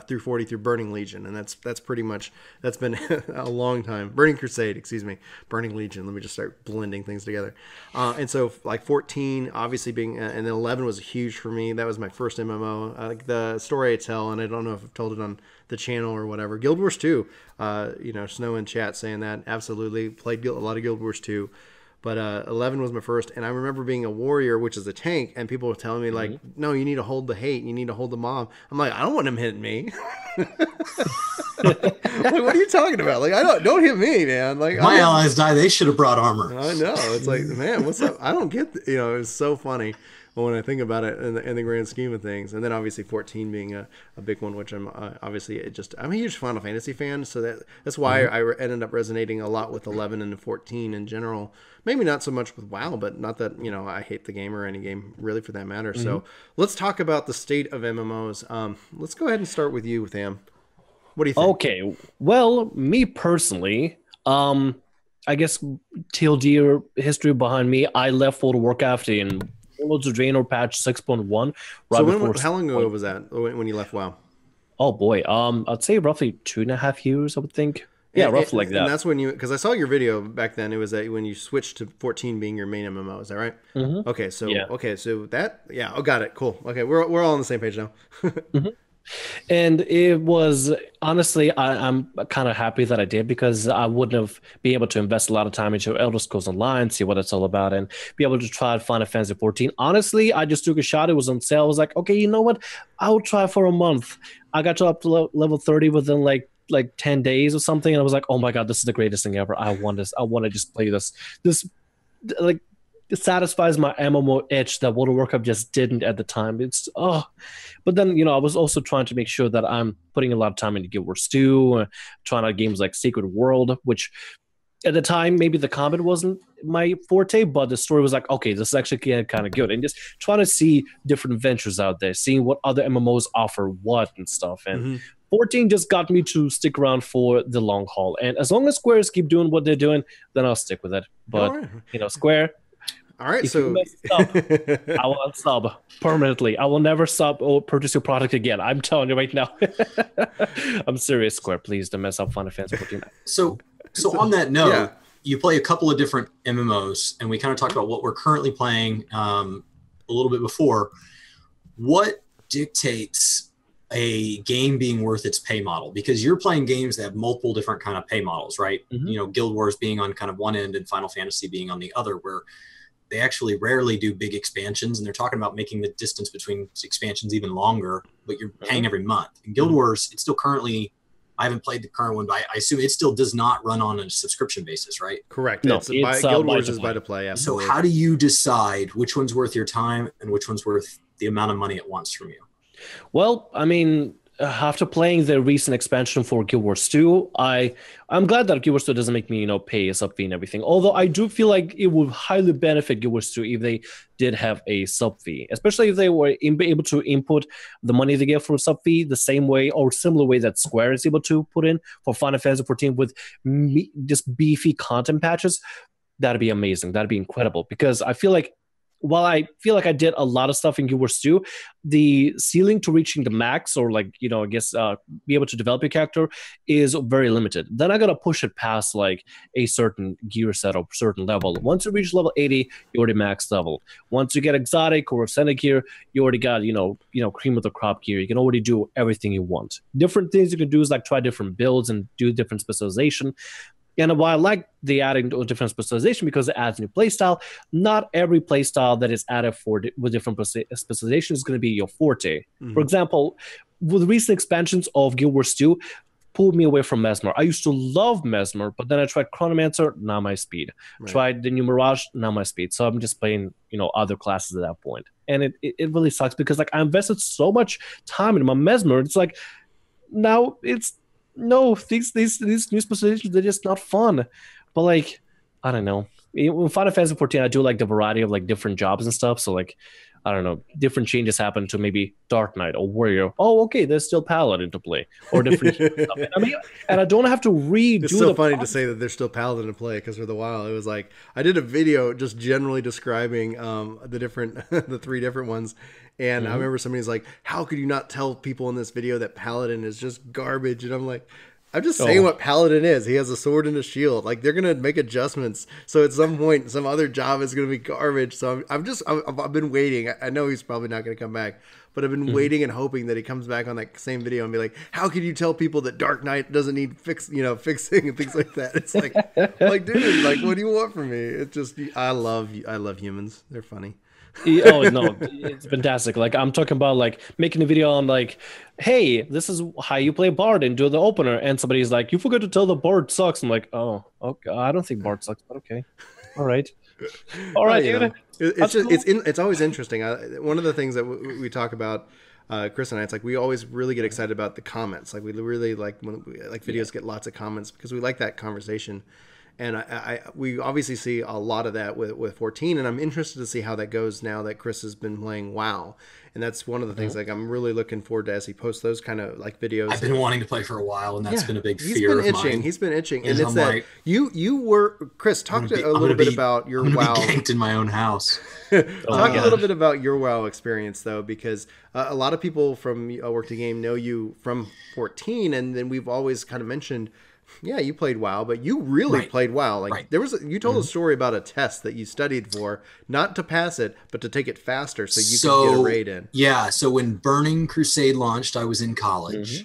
through 40 through Burning Legion, and that's pretty much that's been a long time. Burning Crusade, excuse me, Burning Legion. Let me just start blending things together. And so like 14, obviously being, and then 11 was huge for me. That was my first MMO. Like the story I tell, and I don't know if I've told it on the channel or whatever. Guild Wars 2. Snow in chat saying that absolutely played a lot of Guild Wars 2. But 11 was my first, and I remember being a warrior, which is a tank, and people were telling me, like, no, you need to hold the hate, you need to hold the mob. I'm like, I don't want him hitting me. Like, what are you talking about? Like, don't hit me, man. Like, my allies die, they should have brought armor. I know. It's like, man, what's up? I don't get, it's so funny when I think about it in the grand scheme of things. And then obviously 14 being a big one, which I'm obviously I'm a huge Final Fantasy fan, so that's why I ended up resonating a lot with 11 and 14 in general. Maybe not so much with WoW, but not that I hate the game or any game really for that matter. So let's talk about the state of MMOs. Let's go ahead and start with you, Tham. What do you think? Okay, well, me personally, I guess TLD history behind me. I left World of Warcraft in Worlds of Draenor patch 6.1. So how long ago was that when you left WoW? Oh boy, I'd say roughly 2.5 years, I would think. Yeah, roughly like that. And that's when because I saw your video back then. It was that when you switched to 14 being your main MMO. Is that right? Mm-hmm. Okay, so oh, got it. Cool. Okay, we're all on the same page now. Mm-hmm. And it was honestly, I'm kind of happy that I did, because I wouldn't have been able to invest a lot of time into Elder Scrolls Online, see what it's all about, and be able to try Final Fantasy 14. Honestly, I just took a shot. It was on sale. I was like, okay, you know what? I'll try for a month. I got to up to level 30 within like 10 days or something, and I was like, oh my god, this is the greatest thing ever. I want this. I want to just play this. It satisfies my MMO itch that World of Warcraft just didn't at the time. But then I was also trying to make sure that I'm putting a lot of time into Guild Wars 2, trying out games like Sacred World, which at the time, maybe the combat wasn't my forte, but the story was like, okay, this is actually kind of good. And just trying to see different ventures out there, seeing what other MMOs offer what and stuff. And 14 just got me to stick around for the long haul. And as long as Squares keep doing what they're doing, then I'll stick with it. But, Square... All right, if so you mess up, I will unsub permanently. I will never sub or purchase your product again. I'm telling you right now. I'm serious, Square. Please don't mess up Final Fantasy 14. So on that note, you play a couple of different MMOs, and we kind of talked about what we're currently playing a little bit before. What dictates a game being worth its pay model? Because you're playing games that have multiple different kind of pay models, right? Guild Wars being on kind of one end and Final Fantasy being on the other, where they actually rarely do big expansions, and they're talking about making the distance between expansions even longer, but you're paying every month. In Guild Wars, it's still currently, I haven't played the current one, but I assume it still does not run on a subscription basis, right? Correct. No, Guild Wars is buy to play. Absolutely. So how do you decide which one's worth your time and which one's worth the amount of money it wants from you? Well, I mean, after playing the recent expansion for Guild Wars 2, I'm glad that Guild Wars 2 doesn't make me, pay a sub fee and everything. Although I do feel like it would highly benefit Guild Wars 2 if they did have a sub fee, especially if they were able to input the money they get for a sub fee the same way or similar way that Square is able to put in for Final Fantasy 14 with just beefy content patches. That'd be amazing. That'd be incredible, because I feel like while I feel like I did a lot of stuff in Guild Wars 2, the ceiling to reaching the max, or be able to develop your character, is very limited. Then I gotta push it past like a certain gear set or certain level. Once you reach level 80, you already max level. Once you get exotic or ascended gear, you already got cream of the crop gear. You can already do everything you want. Different things you can do is like try different builds and do different specialization. And while I like the adding to different specialization because it adds new playstyle, not every playstyle that is added with different specialization is going to be your forte. For example, with recent expansions of Guild Wars 2, pulled me away from Mesmer. I used to love Mesmer, but then I tried Chronomancer, not my speed. Right. Tried the new Mirage, not my speed. So I'm just playing, other classes at that point. And it really sucks because I invested so much time in my Mesmer. It's like, now it's... No, these new specializations, they're just not fun. But I don't know. In Final Fantasy 14, I do like the variety of different jobs and stuff. So I don't know, different changes happen to maybe Dark Knight or Warrior. Oh, okay, there's still Paladin to play, or different stuff. And I don't have to redo. It's so funny to say that there's still Paladin to play, because for the while it was like I did a video just generally describing the three different ones. And I remember somebody's like, how could you not tell people in this video that Paladin is just garbage? And I'm like, I'm just saying what Paladin is. He has a sword and a shield. They're going to make adjustments. So at some point, some other job is going to be garbage. So I've been waiting. I know he's probably not going to come back, but I've been waiting and hoping that he comes back on that same video and be like, how could you tell people that Dark Knight doesn't need fixing and things like that? It's like, dude, what do you want from me? It's just, I love humans. They're funny. Oh no, it's fantastic. I'm talking about making a video on hey, this is how you play Bard and do the opener, and somebody's like, you forgot to tell the Bard sucks. I'm like, oh, okay, I don't think Bard sucks, but okay, all right. It's always interesting. One of the things that we talk about, Chris and I, it's we always really get excited about the comments. We really like when videos get lots of comments, because we like that conversation. And we obviously see a lot of that with 14, and I'm interested to see how that goes now that Chris has been playing WoW. And that's one of the things I'm really looking forward to as he posts those kind of videos. I've been wanting to play for a while, and that's been a big fear of mine. He's been itching, and it's that you were, Chris. Talk a little bit about your WoW. Be ganked in my own house. Talk a little bit about your WoW experience, though, because a lot of people from Work the Game know you from 14, and then we've always kind of mentioned. Yeah, you played WoW, but you really played WoW. There was you told a story about a test that you studied for, not to pass it, but to take it faster so you could get a raid in. Yeah, so when Burning Crusade launched, I was in college,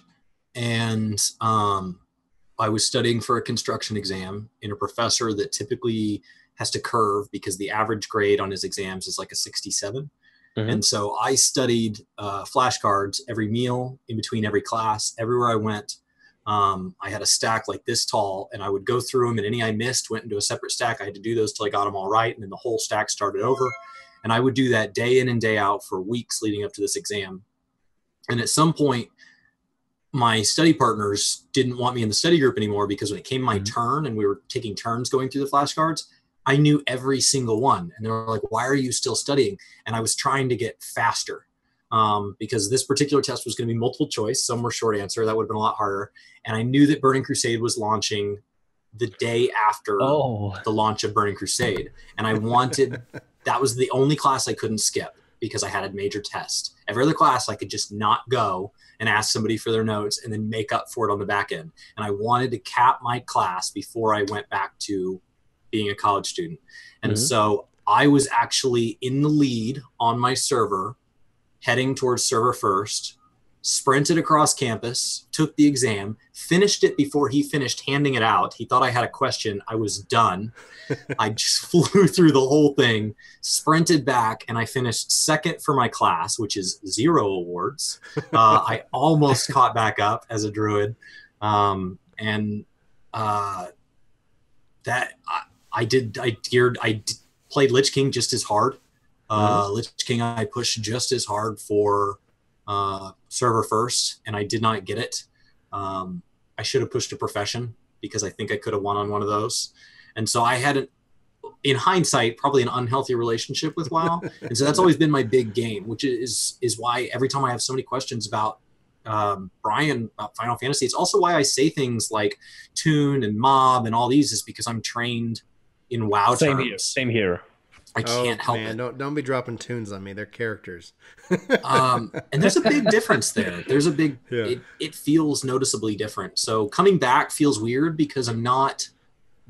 and I was studying for a construction exam in a professor that typically has to curve because the average grade on his exams is a 67. And so I studied flashcards every meal, in between every class, everywhere I went. I had a stack this tall, and I would go through them, and any I missed went into a separate stack. I had to do those till I got them all right, and then the whole stack started over. And I would do that day in and day out for weeks leading up to this exam. And at some point, my study partners didn't want me in the study group anymore because when it came my turn and we were taking turns going through the flashcards, I knew every single one. And they were like, why are you still studying? And I was trying to get faster because this particular test was going to be multiple choice. Some were short answer. That would have been a lot harder. And I knew that Burning Crusade was launching the day after the launch of Burning Crusade. And I wanted, that was the only class I couldn't skip because I had a major test. Every other class I could just not go and ask somebody for their notes and then make up for it on the back end. And I wanted to cap my class before I went back to being a college student. And so I was actually in the lead on my server, heading towards server first, sprinted across campus, took the exam, finished it before he finished handing it out. He thought I had a question. I was done. I just flew through the whole thing, sprinted back, and I finished second for my class, which is 0 awards. I almost caught back up as a druid. I played Lich King just as hard. Lich King I pushed just as hard for server first, and I did not get it. I should have pushed a profession because I think I could have won on one of those. And so I had, in hindsight, probably an unhealthy relationship with WoW. And so that's always been my big game, which is why every time I have so many questions about Brian about Final Fantasy, it's also why I say things like Toon and Mob and all these is because I'm trained in WoW terms. Same here. I can't help it. Don't be dropping tunes on me. They're characters. And there's a big difference there. There's a big, it feels noticeably different. So coming back feels weird because I'm not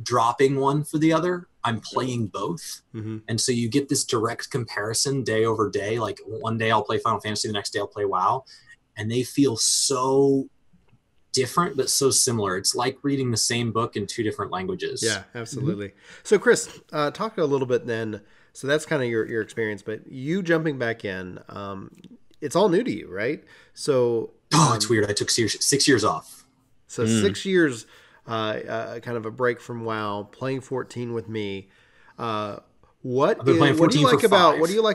dropping one for the other. I'm playing both. And so you get this direct comparison day over day. Like one day I'll play Final Fantasy, the next day I'll play WoW. And they feel so different, but so similar. It's like reading the same book in 2 different languages. Yeah, absolutely. So Chris, talk a little bit then. So that's kind of your experience, but you jumping back in, it's all new to you, right? So it's weird. I took 6 years off. So 6 years, kind of a break from WoW, playing 14 with me. What do you like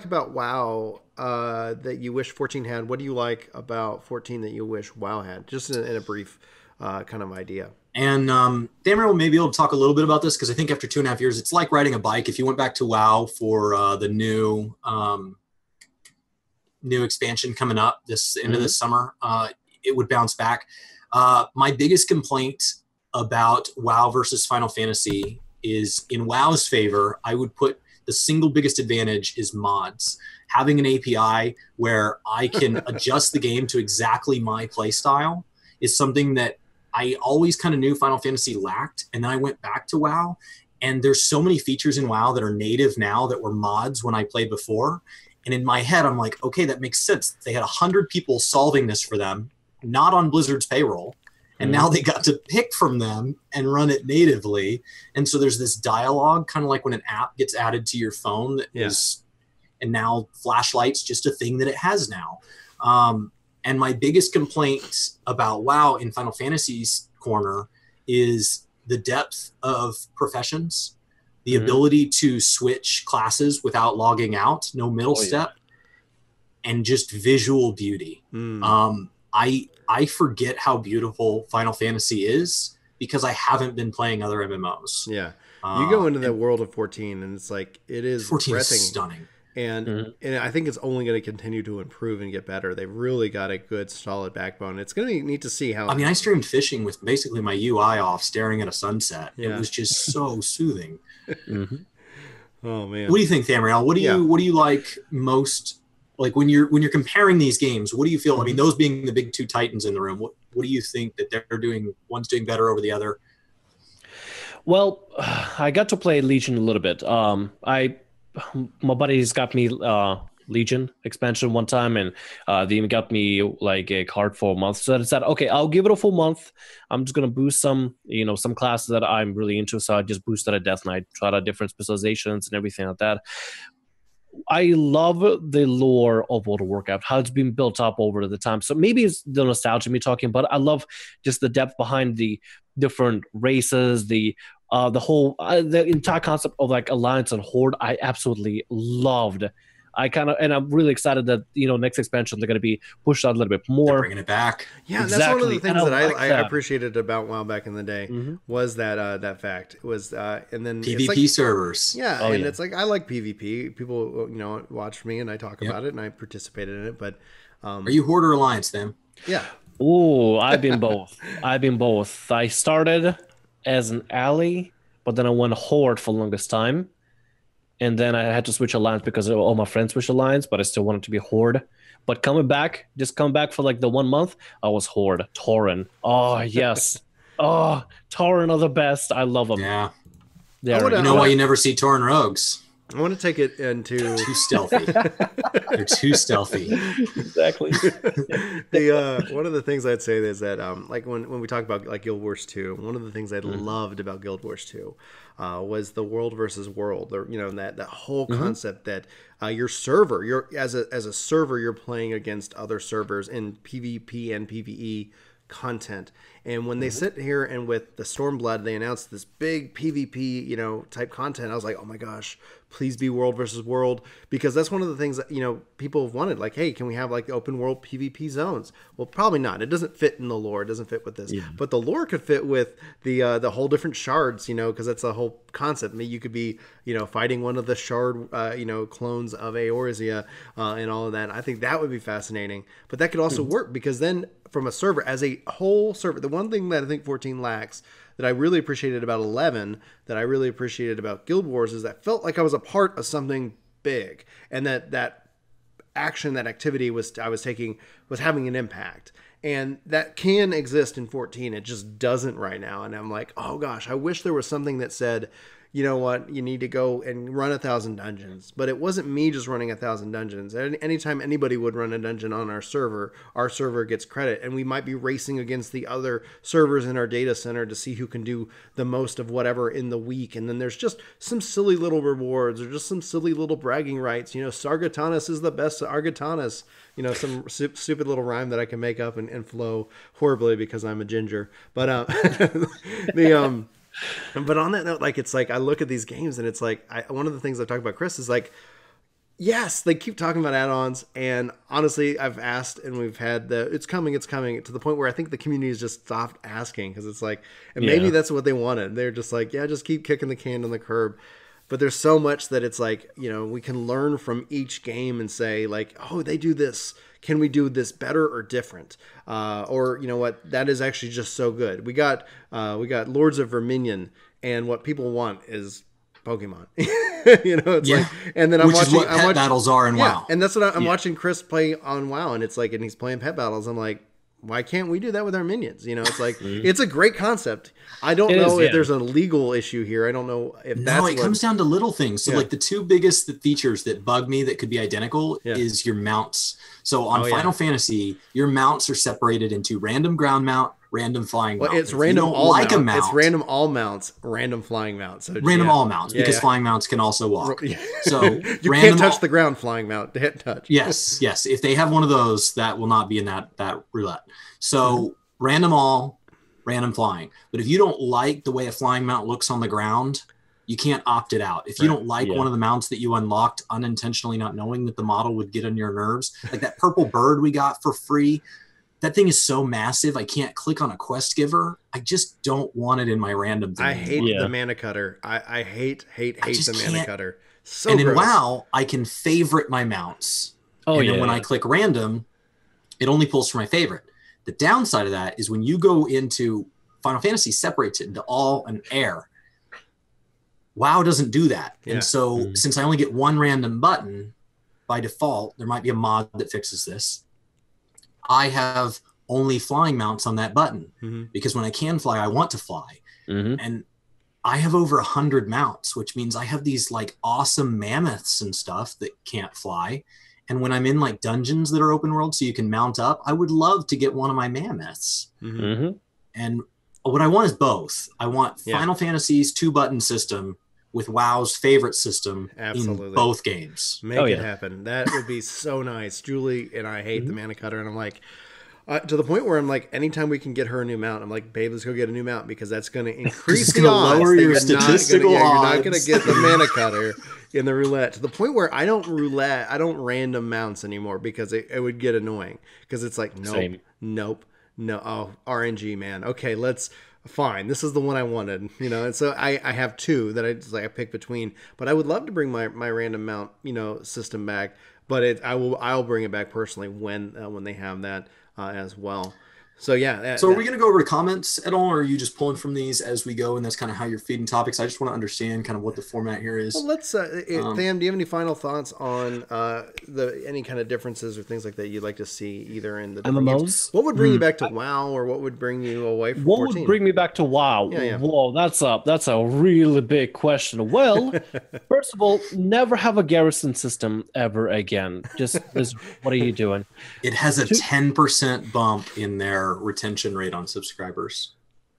about WoW that you wish 14 had? What do you like about 14 that you wish WoW had? Just in a brief kind of idea. And Thamriyell may be able to talk a little bit about this because I think after 2.5 years, it's like riding a bike. If you went back to WoW for the new expansion coming up this end of this summer, it would bounce back. My biggest complaint about WoW versus Final Fantasy is in WoW's favor, I would put the single biggest advantage is mods. Having an API where I can adjust the game to exactly my play style is something that I always kind of knew Final Fantasy lacked. And then I went back to WoW, and there's so many features in WoW that are native now that were mods when I played before. And in my head, I'm like, okay, that makes sense. They had 100 people solving this for them, not on Blizzard's payroll. And now they got to pick from them and run it natively. And so there's this dialogue, kind of like when an app gets added to your phone that is, and now Flashlight's just a thing that it has now. And my biggest complaint about WoW in Final Fantasy's corner is the depth of professions, the ability to switch classes without logging out, no middle step, and just visual beauty. I forget how beautiful Final Fantasy is because I haven't been playing other MMOs. Yeah. You go into the world of 14 and it's like, it is 14 is stunning. And I think it's only going to continue to improve and get better. They've really got a good, solid backbone. It's going to be neat to see how. I mean, I streamed fishing with basically my UI off, staring at a sunset. It was just so soothing. Oh man! What do you think, Thamriyell? What do you like most? Like when you're comparing these games, what do you feel? I mean, those being the big 2 titans in the room, what do you think that they're doing? One's doing better over the other. Well, I got to play Legion a little bit. My buddies got me Legion expansion one time, and they even got me like a card for a month. So I said, okay, I'll give it a full month. I'm just gonna boost some classes that I'm really into. So I just boosted a Death Knight, tried out different specializations and everything like that. I love the lore of World of Warcraft, how it's been built up over the time. So maybe it's the nostalgia me talking, but I love just the depth behind the different races, the whole the entire concept of like Alliance and Horde. I absolutely loved. and I'm really excited that next expansion they're going to be pushed out a little bit They're more. bringing it back. Yeah, Exactly. that's one of the things that like I that. appreciated about WoW back in the day was that fact. It was and then PvP it's like, servers. yeah, Oh, and yeah. it's like I like PvP. People watch me and I talk about it and I participated in it. But Are you Horde or Alliance, then? yeah, Ooh, I've been both. I started as an ally, but then I went Horde for the longest time. And then I had to switch Alliance because all my friends switched Alliance, but I still wanted to be Horde. But coming back for like the 1 month, I was Horde. Tauren. Oh, yes. Oh, Tauren are the best. I love them. Yeah. I You know why you never see Tauren rogues? I want to take it into Too stealthy. They're too stealthy. Exactly. one of the things I'd say is that like when we talk about like Guild Wars 2, one of the things I loved about Guild Wars 2 was the world versus world, or that whole concept that your server, as a server, you're playing against other servers in PvP and PvE content. And when they sit here and with the Stormblood, they announced this big PvP, type content. I was like, oh my gosh, please be world versus world, because that's one of the things that, people have wanted. Like, hey, can we have like open world PvP zones? Well, probably not. It doesn't fit in the lore. It doesn't fit with this. Yeah. But the lore could fit with the whole different shards, because that's the whole concept. Maybe you could be, fighting one of the shard, clones of Eorzea and all of that. I think that would be fascinating. But that could also work, because then from a server, as a whole server, the one thing that I think 14 lacks that I really appreciated about 11, that I really appreciated about Guild Wars, is that I felt like I was a part of something big, and that action, that activity I was taking was having an impact. And that can exist in 14. It just doesn't right now. And I'm like, oh gosh, I wish there was something that said, you know what, you need to go and run 1,000 dungeons. But it wasn't me just running 1,000 dungeons. Anytime anybody would run a dungeon on our server gets credit. And we might be racing against the other servers in our data center to see who can do the most of whatever in the week. And then there's just some silly little rewards, or just some silly little bragging rights. Sargatanas is the best Argatanas. Some stupid little rhyme that I can make up and flow horribly because I'm a ginger. But but on that note, like, it's like I look at these games and it's like one of the things I've talked about, Chris, is like, yes, they keep talking about add-ons, and honestly, I've asked and we've had it's coming to the point where I think the community has just stopped asking, because it's like, and maybe that's what they wanted. They're just like, yeah, just keep kicking the can down the curb. But there's so much that it's like, we can learn from each game and say like, oh, they do this. Can we do this better or different? Or what, that is actually just so good. We got Lords of Verminion, and what people want is Pokemon. It's like, and then I'm watching pet battles are in WoW. And that's what I'm watching Chris play on WoW, and it's like, and he's playing pet battles. I'm like, why can't we do that with our minions? It's like, it's a great concept. I don't know if there's a legal issue here. I don't know if that's it comes down to little things. So like the two biggest features that bug me that could be identical is your mounts. So on Final Fantasy, your mounts are separated into random ground mount, random flying mount. It's random all mount. It's random all mounts, random flying mount. So random all mounts, because flying mounts can also walk. So you can't touch the ground flying mount. Hit touch. Yes. If they have one of those, that will not be in that roulette. So random all, random flying. But if you don't like the way a flying mount looks on the ground, you can't opt it out. If you don't like one of the mounts that you unlocked unintentionally, not knowing that the model would get on your nerves, like that purple bird we got for free, that thing is so massive, I can't click on a quest giver. I just don't want it in my random thing. I hate the mana cutter. I hate the mana cutter. So and gross. In WoW, I can favorite my mounts. Then when I click random, it only pulls from my favorite. The downside of that is when you go into Final Fantasy, separates it into all and air. WoW doesn't do that. And so since I only get one random button, by default, there might be a mod that fixes this. I have only flying mounts on that button because when I can fly, I want to fly. And I have over 100 mounts, which means I have these like awesome mammoths and stuff that can't fly. And when I'm in like dungeons that are open world, so you can mount up, I would love to get one of my mammoths. And what I want is both. I want Final Fantasy's 2-button system with WoW's favorite system in both games. Make it happen. That would be so nice. Julie and I hate the mana cutter, and I'm like, To the point where I'm like, anytime we can get her a new mount, I'm like, babe, let's go get a new mount because that's going to increase It's the gonna odds lower that your you're statistical not gonna, odds. you're not going to get the mana cutter in the roulette. To the point where I don't random mounts anymore because it would get annoying. Because it's like, nope, no, oh, RNG, man. Okay, fine. This is the one I wanted, And so I have two that I pick between. But I would love to bring my random mount, system back. But I'll bring it back personally when they have that as well. So yeah. So are we going to go over to comments at all, or are you just pulling from these as we go, and that's kind of how you're feeding topics? I just want to understand kind of what the format here is. Well, let's. Tham, do you have any final thoughts on any kind of differences or things like that you'd like to see either in the MMOs? Games? What would bring you back to WoW, or what would bring you away from 14? What would bring me back to WoW? Yeah. Whoa, that's a really big question. Well, first of all, never have a garrison system ever again. Just what are you doing? It has a 10% bump in their retention rate on subscribers.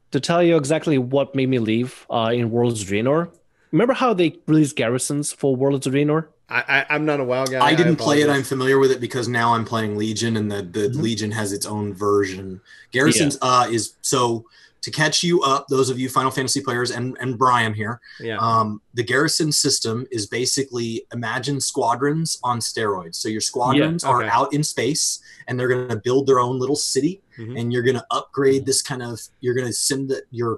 To tell you exactly what made me leave in Worlds of Draenor, remember how they released garrisons for Worlds of Draenor? I'm not a WoW guy. I didn't play it. I'm familiar with it because now I'm playing Legion, and the Legion has its own version. Garrisons is so. To catch you up, those of you Final Fantasy players and Brian here, the garrison system is basically imagine squadrons on steroids. So your squadrons are out in space, and they're going to build their own little city, and you're going to upgrade this you're going to send your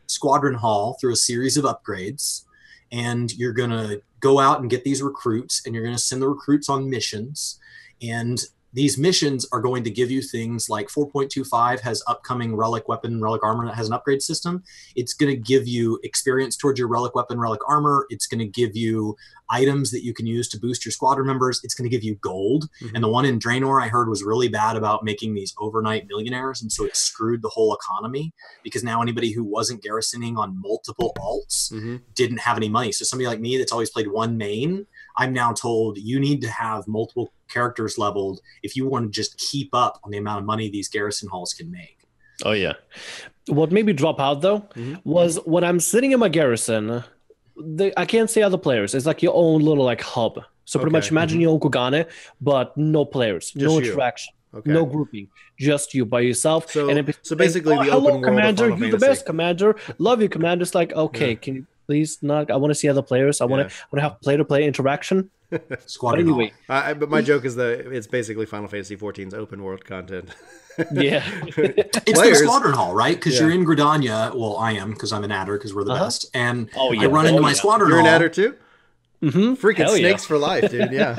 squadron hall through a series of upgrades, and you're going to go out and get these recruits, and you're going to send the recruits on missions, and these missions are going to give you things like 4.25 has upcoming relic weapon, relic armor that has an upgrade system. It's going to give you experience towards your relic weapon, relic armor. It's going to give you items that you can use to boost your squadron members. It's going to give you gold. And the one in Draenor I heard was really bad about making these overnight millionaires. And so it screwed the whole economy because now anybody who wasn't garrisoning on multiple alts didn't have any money. So somebody like me that's always played one main, I'm now told you need to have multiple characters leveled if you want to just keep up on the amount of money these garrison halls can make. Oh yeah. What made me drop out though was when I'm sitting in my garrison, I can't see other players. It's like your own little like hub. So pretty much imagine your own Kugane, but no players, no interaction, no grouping, just you by yourself. So, and so basically the hello, open world Commander, of Final you're the Fantasy. best, Commander. Love you, Commander. It's like, okay, can you please not? I want to see other players. I want to have player-to-player interaction. Squadron anyway, but my joke is that it's basically Final Fantasy 14's open world content. Yeah, it's the squadron hall, right? Because you're in Gridania. Well, I am because I'm an adder because we're the best, and I run into my squadron You're hall. an adder too. Freaking Hell snakes for life, dude. Yeah.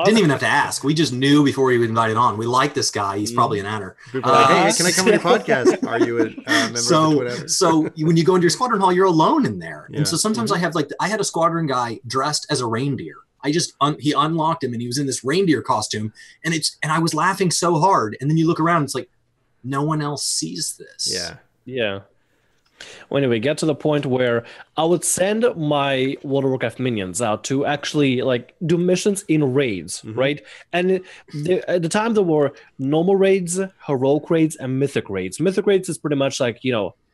Didn't even have to ask. We just knew before we were invited on. We like this guy. He's probably an adder. People are like, hey, can I come on your podcast? Are you a member of the Twin Adder? So when you go into your squadron hall, you're alone in there. And so sometimes I had a squadron guy dressed as a reindeer. He unlocked him and he was in this reindeer costume, and I was laughing so hard. And then you look around, it's like no one else sees this. Yeah. Well, anyway, get to the point where I would send my World of Warcraft minions out to actually like do missions in raids, right? And at the time there were normal raids, heroic raids, and mythic raids. Mythic raids is pretty much like,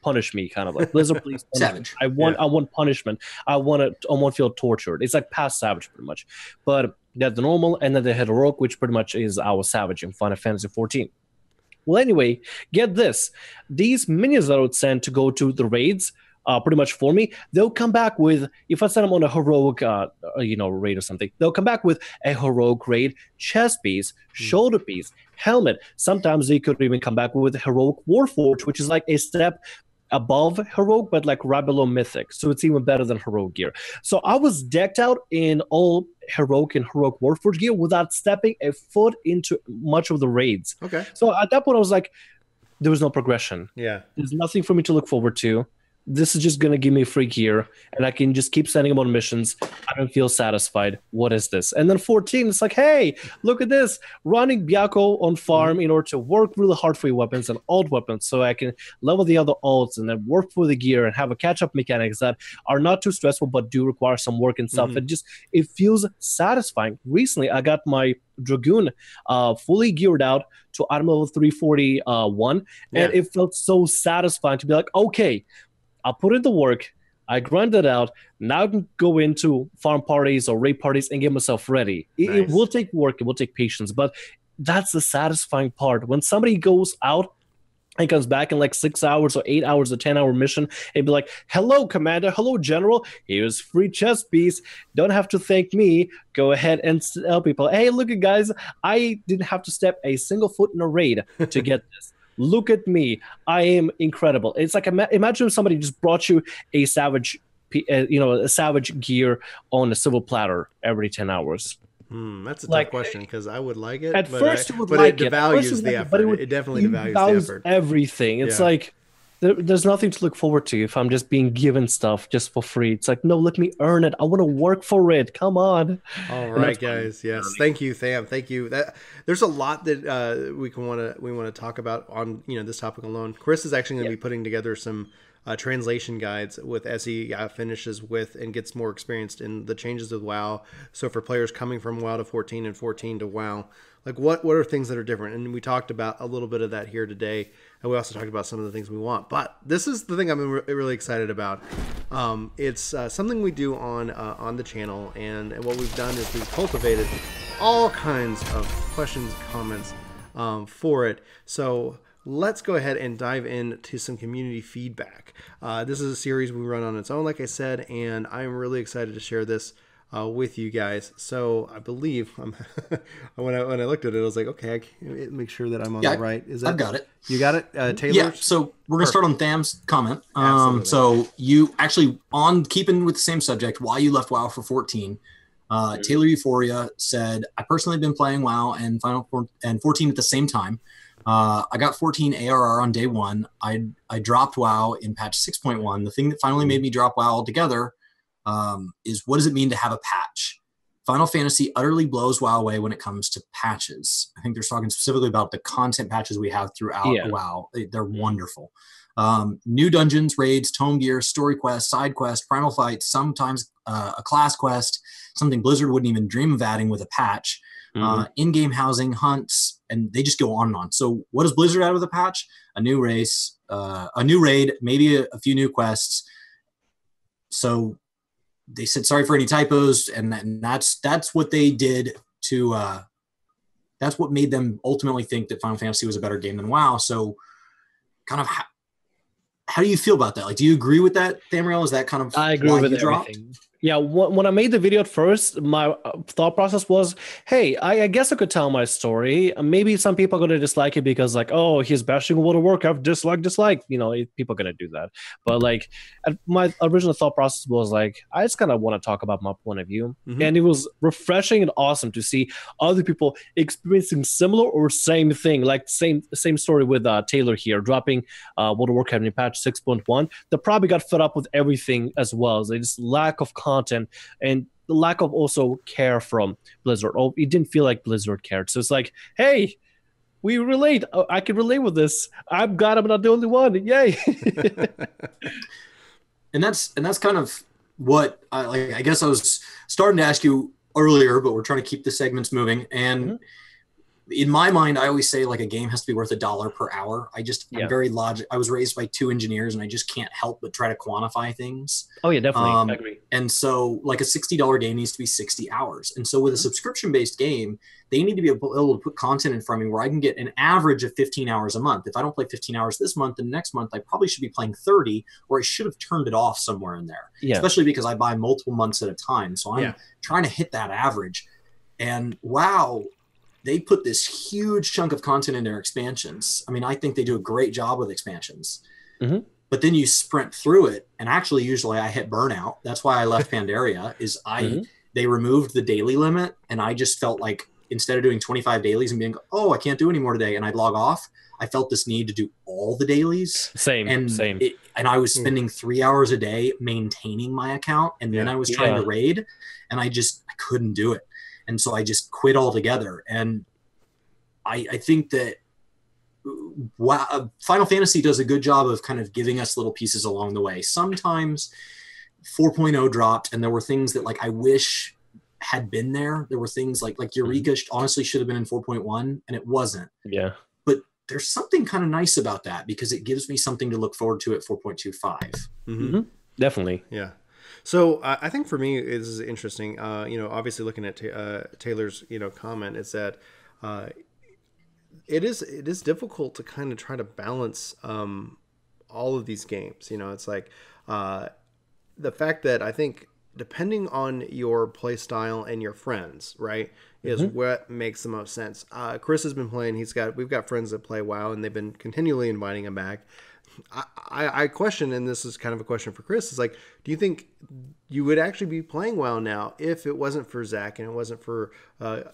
punish me, kind of like Blizzard, please. Savage. I want punishment. I want to feel tortured. It's like past Savage, pretty much. But they had the normal, and then they had heroic, which pretty much is our Savage in Final Fantasy 14. Well, anyway, get this. These minions that I would send to go to the raids, pretty much for me, they'll come back with, if I send them on a heroic, raid or something, they'll come back with a heroic raid, chest piece, shoulder piece, helmet. Sometimes they could even come back with a heroic warforge, which is like a step above heroic, but like right below mythic. So it's even better than heroic gear. So I was decked out in all heroic and heroic warforged gear without stepping a foot into much of the raids. Okay. So at that point, I was like, there was no progression. Yeah. There's nothing for me to look forward to. This is just going to give me free gear, and I can just keep sending them on missions. I don't feel satisfied. What is this? And then 14, it's like, hey, look at this. Running Byakko on farm in order to work really hard for your weapons and alt weapons so I can level the other alts and then work for the gear and have a catch-up mechanics that are not too stressful but do require some work and stuff. It feels satisfying. Recently, I got my Dragoon fully geared out to item level 341, and it felt so satisfying to be like, okay, I'll put in the work, I grind it out, now I can go into farm parties or raid parties and get myself ready. It will take work, it will take patience, but that's the satisfying part. When somebody goes out and comes back in like 6 hours or 8 hours, a 10-hour mission, and be like, hello, Commander, hello, General, here's free chess piece. Don't have to thank me. Go ahead and tell people, hey, look at guys, I didn't have to step a single foot in a raid to get this. Look at me. I am incredible. It's like, imagine if somebody just brought you a savage, a savage gear on a silver platter every 10 hours. That's a tough question because I would like it. At first, you would but like it devalues the effort. It definitely devalues the effort. Everything. It's like there's nothing to look forward to if I'm just being given stuff just for free. It's like, no, let me earn it. I want to work for it. Come on. All right, guys. Yes, thank you, Tham. Thank you. There's a lot that we want to talk about on this topic alone. Chris is actually going to be putting together some translation guides with SE finishes with and gets more experienced in the changes of WoW. So for players coming from WoW to 14 and 14 to WoW, like what are things that are different? And we talked about a little bit of that here today, and we also talked about some of the things we want. But this is the thing I'm really excited about. It's something we do on the channel, and what we've done is we've cultivated all kinds of questions, comments for it. So let's go ahead and dive into some community feedback. This is a series we run on its own, like I said, and I'm really excited to share this with you guys. So I believe when I looked at it, I was like, okay, I can make sure that I'm on the right. I've got it. You got it, Taylor? Yeah. So we're gonna start on Tham's comment. So you actually keeping with the same subject, why you left WoW for 14. Taylor Euphoria said, I personally have been playing WoW and 14 at the same time. I got 14 ARR on day one. I dropped WoW in patch 6.1. The thing that finally made me drop WoW altogether is, what does it mean to have a patch? Final Fantasy utterly blows WoW away when it comes to patches. I think they're talking specifically about the content patches we have throughout WoW. They're wonderful. New dungeons, raids, tome gear, story quests, side quests, primal fights, sometimes a class quest, something Blizzard wouldn't even dream of adding with a patch. In-game housing, hunts, and they just go on and on. So what does Blizzard add with a patch? A new race, a new raid, maybe a few new quests. So they said sorry for any typos, and that's what they did to that's what made them ultimately think that Final Fantasy was a better game than WoW. So kind of how do you feel about that? Like, do you agree with that, Thamriyell? Is that kind of I agree with everything. Yeah, when I made the video at first, my thought process was, hey, I guess I could tell my story. Maybe some people are going to dislike it because, like, oh, he's bashing World of Warcraft, dislike. People are going to do that. But, like, my original thought process was, like, I just kind of want to talk about my point of view. And it was refreshing and awesome to see other people experiencing similar or same thing, like same story with Taylor here, dropping World of Warcraft in patch 6.1. They probably got fed up with everything as well. So just lack of content and the lack of also care from Blizzard. Oh, it didn't feel like Blizzard cared. So it's like, hey, we relate. Oh, I can relate with this. I'm glad I'm not the only one. Yay! and that's kind of what I guess I was starting to ask you earlier, but we're trying to keep the segments moving. And in my mind, I always say, like, a game has to be worth $1 per hour. I'm very logic. I was raised by 2 engineers, and I just can't help but try to quantify things. Oh yeah, definitely. I agree. And so, like, a $60 game needs to be 60 hours. And so with a subscription-based game, they need to be able to put content in front of me where I can get an average of 15 hours a month. If I don't play 15 hours this month, then next month I probably should be playing 30, or I should have turned it off somewhere in there. Yeah. Especially because I buy multiple months at a time. So I'm trying to hit that average. And wow, they put this huge chunk of content in their expansions. I mean, I think they do a great job with expansions. But then you sprint through it, and actually usually I hit burnout. That's why I left Pandaria, is they removed the daily limit, and I just felt like instead of doing 25 dailies and being, oh, I can't do any more today, and I'd log off, I felt this need to do all the dailies. Same. And I was spending 3 hours a day maintaining my account, and then I was trying to raid, and I couldn't do it. And so I just quit altogether. And I think that Final Fantasy does a good job of kind of giving us little pieces along the way. Sometimes 4.0 dropped, and there were things that, like, I wish had been there. There were things like Eureka honestly should have been in 4.1, and it wasn't. Yeah. But there's something kind of nice about that, because it gives me something to look forward to at 4.25. Definitely. Yeah. So I think for me, this is interesting. Obviously looking at Taylor's, comment, is that it is difficult to kind of try to balance all of these games. You know, it's like the fact that I think depending on your play style and your friends, right, is what makes the most sense. Chris has been playing. We've got friends that play WoW, and they've been continually inviting him back. I question, and this is kind of a question for Chris, is like, do you think you would actually be playing WoW now if it wasn't for Zach and it wasn't for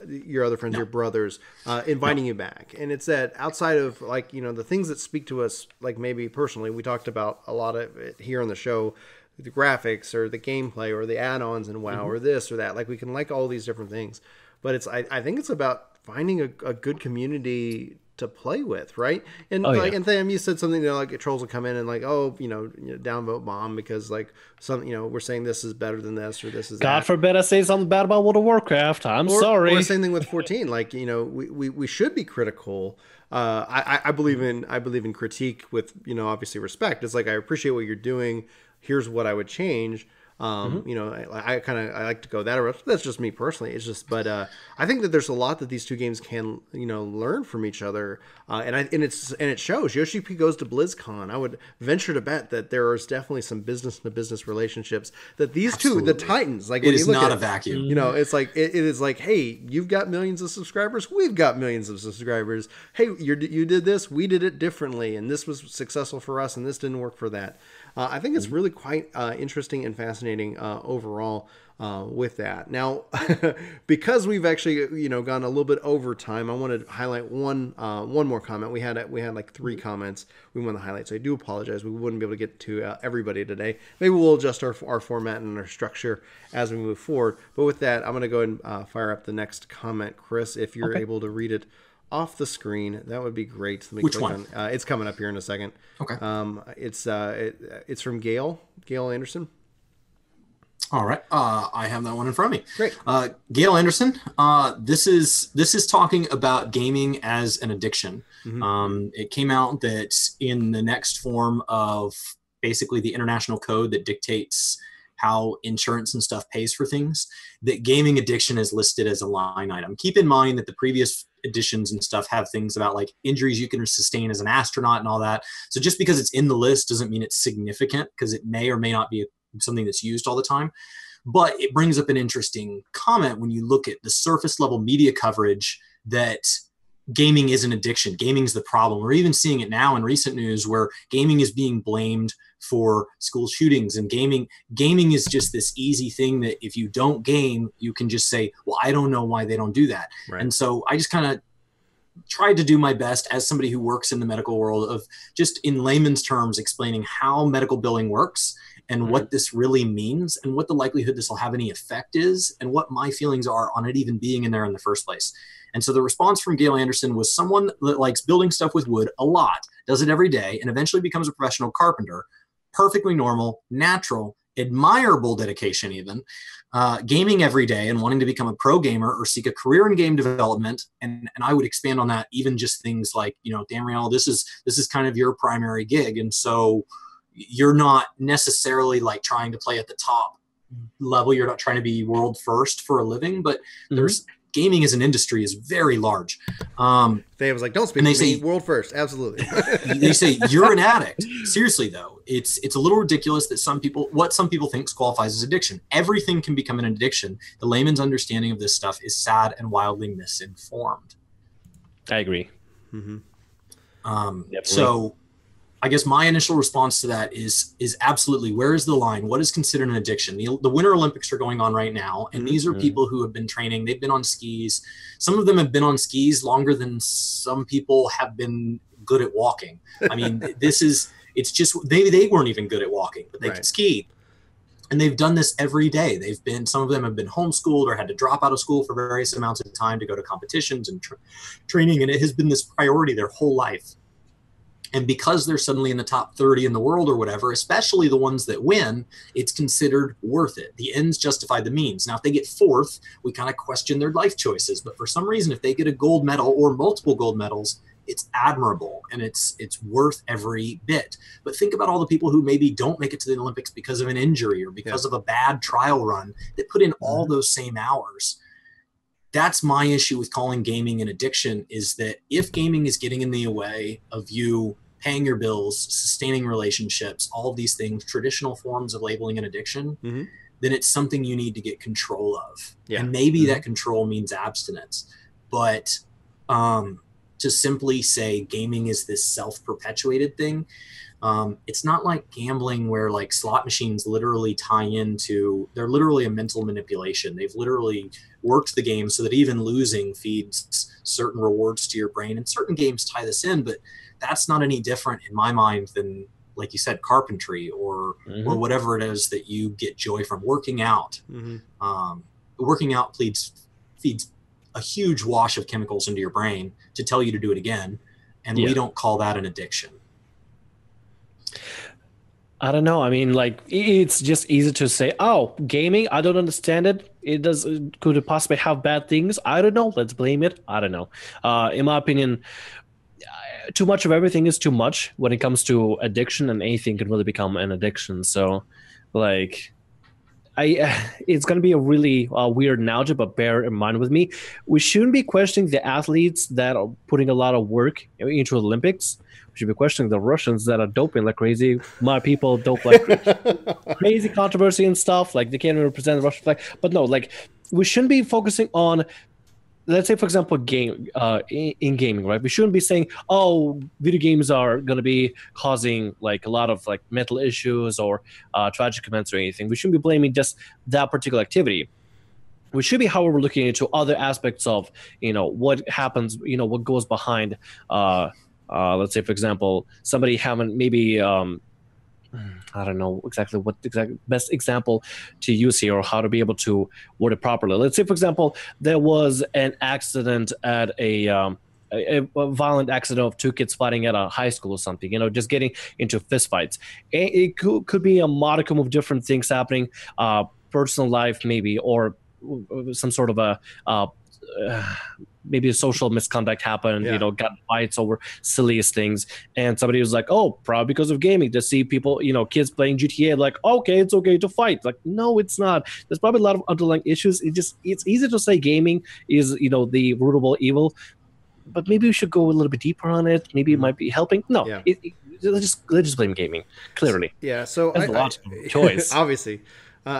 your other friends, your brothers, inviting you back? And it's that outside of, like, you know, the things that speak to us, like maybe personally, we talked about a lot of it here on the show, the graphics or the gameplay or the add-ons in WoW or this or that. Like, we can like all these different things, but I think it's about finding a good community to play with, right? And and Tham, you said something, you know, like trolls will come in and like, oh, you know, downvote bomb because like some, you know, we're saying this is better than this or this is God forbid I say something bad about World of Warcraft. I'm sorry. Or same thing with 14. Like, you know, we should be critical. I believe in critique with, you know, obviously respect. It's like, I appreciate what you're doing. Here's what I would change. You know, I like to go that route. That's just me personally. It's just, but I think that there's a lot that these two games can, you know, learn from each other. And it shows. Yoshi P goes to BlizzCon. I would venture to bet that there is definitely some business to business relationships that these two, the Titans, like, it is not a vacuum. You know, it's like it is like, hey, you've got millions of subscribers. We've got millions of subscribers. Hey, you did this. We did it differently, and this was successful for us, and this didn't work for that. I think it's really quite interesting and fascinating overall with that. Now, because we've actually, you know, gone a little bit over time, I wanted to highlight one more comment. We had like 3 comments we wanted to highlight, so I do apologize. We wouldn't be able to get to everybody today. Maybe we'll adjust our format and our structure as we move forward. But with that, I'm going to go ahead and fire up the next comment. Chris, if you're able to read it off the screen, that would be great. Let me Which one? It's coming up here in a second. Okay. It's from Gail Anderson. All right. I have that one in front of me. Great. Gail Anderson. This is talking about gaming as an addiction. It came out that in the next form of basically the international code that dictates how insurance and stuff pays for things, that gaming addiction is listed as a line item. Keep in mind that the previous editions and stuff have things about like injuries you can sustain as an astronaut and all that. So just because it's in the list doesn't mean it's significant, because it may or may not be something that's used all the time. But it brings up an interesting comment when you look at the surface level media coverage that gaming is an addiction. Gaming is the problem. We're even seeing it now in recent news where gaming is being blamed for school shootings, and gaming is just this easy thing that if you don't game, you can just say, well, I don't know why they don't do that. Right. And so I just kind of tried to do my best as somebody who works in the medical world of just in layman's terms explaining how medical billing works and what this really means and what the likelihood this will have any effect is and what my feelings are on it even being in there in the first place. And so the response from Gail Anderson was someone that likes building stuff with wood a lot, does it every day, and eventually becomes a professional carpenter. Perfectly normal, natural, admirable dedication even. Gaming every day and wanting to become a pro gamer or seek a career in game development. And I would expand on that, even just things like, you know, Thamriyell, this is kind of your primary gig. And so you're not necessarily like trying to play at the top level. You're not trying to be world first for a living, but there's gaming as an industry is very large. They was like, don't speak to me, world first. Absolutely. They say you're an addict. Seriously though, it's a little ridiculous that what some people think qualifies as addiction. Everything can become an addiction. The layman's understanding of this stuff is sad and wildly misinformed. I agree. So I guess my initial response to that is absolutely, where is the line? What is considered an addiction? The Winter Olympics are going on right now, and these are people who have been training. They've been on skis. Some of them have been on skis longer than some people have been good at walking. I mean, it's just, they weren't even good at walking, but they could ski. And they've done this every day. Some of them have been homeschooled or had to drop out of school for various amounts of time to go to competitions and training, and it has been this priority their whole life. And because they're suddenly in the top 30 in the world or whatever, especially the ones that win, it's considered worth it. The ends justify the means. Now, if they get 4th, we kind of question their life choices. But for some reason, if they get a gold medal or multiple gold medals, it's admirable and it's worth every bit. But think about all the people who maybe don't make it to the Olympics because of an injury or because of a bad trial run that put in all those same hours. that's my issue with calling gaming an addiction, is that if gaming is getting in the way of you paying your bills, sustaining relationships, all of these things, traditional forms of labeling an addiction, then it's something you need to get control of. Yeah. And maybe that control means abstinence. But to simply say gaming is this self-perpetuated thing, it's not like gambling where like slot machines literally tie into, they're literally a mental manipulation. They've literally worked the game so that even losing feeds certain rewards to your brain, and certain games tie this in, but that's not any different in my mind than, like you said, carpentry or whatever it is that you get joy from. Working out. Working out feeds a huge wash of chemicals into your brain to tell you to do it again, and we don't call that an addiction. I don't know. I mean, like, it's just easy to say, oh, gaming, I don't understand it. Could it possibly have bad things? I don't know. Let's blame it. I don't know. In my opinion, too much of everything is too much when it comes to addiction, and anything can really become an addiction. So, like, it's going to be a really weird analogy, but bear in mind with me. We shouldn't be questioning the athletes that are putting a lot of work into the Olympics. We should be questioning the Russians that are doping like crazy. My people dope like crazy controversy and stuff. Like, they can't even represent the Russian flag. But no, like, we shouldn't be focusing on, let's say, for example, in gaming, right? We shouldn't be saying, oh, video games are going to be causing like a lot of like mental issues or tragic events or anything. We shouldn't be blaming just that particular activity. We should be, however, looking into other aspects of, what happens, what goes behind, let's say, for example, somebody having maybe, I don't know exactly what best example to use here, or how to be able to word it properly. Let's say, for example, there was an accident at a violent accident of two kids fighting at a high school or something, just getting into fistfights. It could be a modicum of different things happening, personal life maybe, or some sort of a maybe a social misconduct happened, got fights over silliest things. And somebody was like, oh, probably because of gaming, to see people, kids playing GTA, like, okay, it's okay to fight. Like, no, it's not. There's probably a lot of underlying issues. It's easy to say gaming is, the root of all evil, but maybe we should go a little bit deeper on it. Maybe it might be helping. No, let's just blame gaming, clearly. Yeah, so that's a logical choice. Obviously.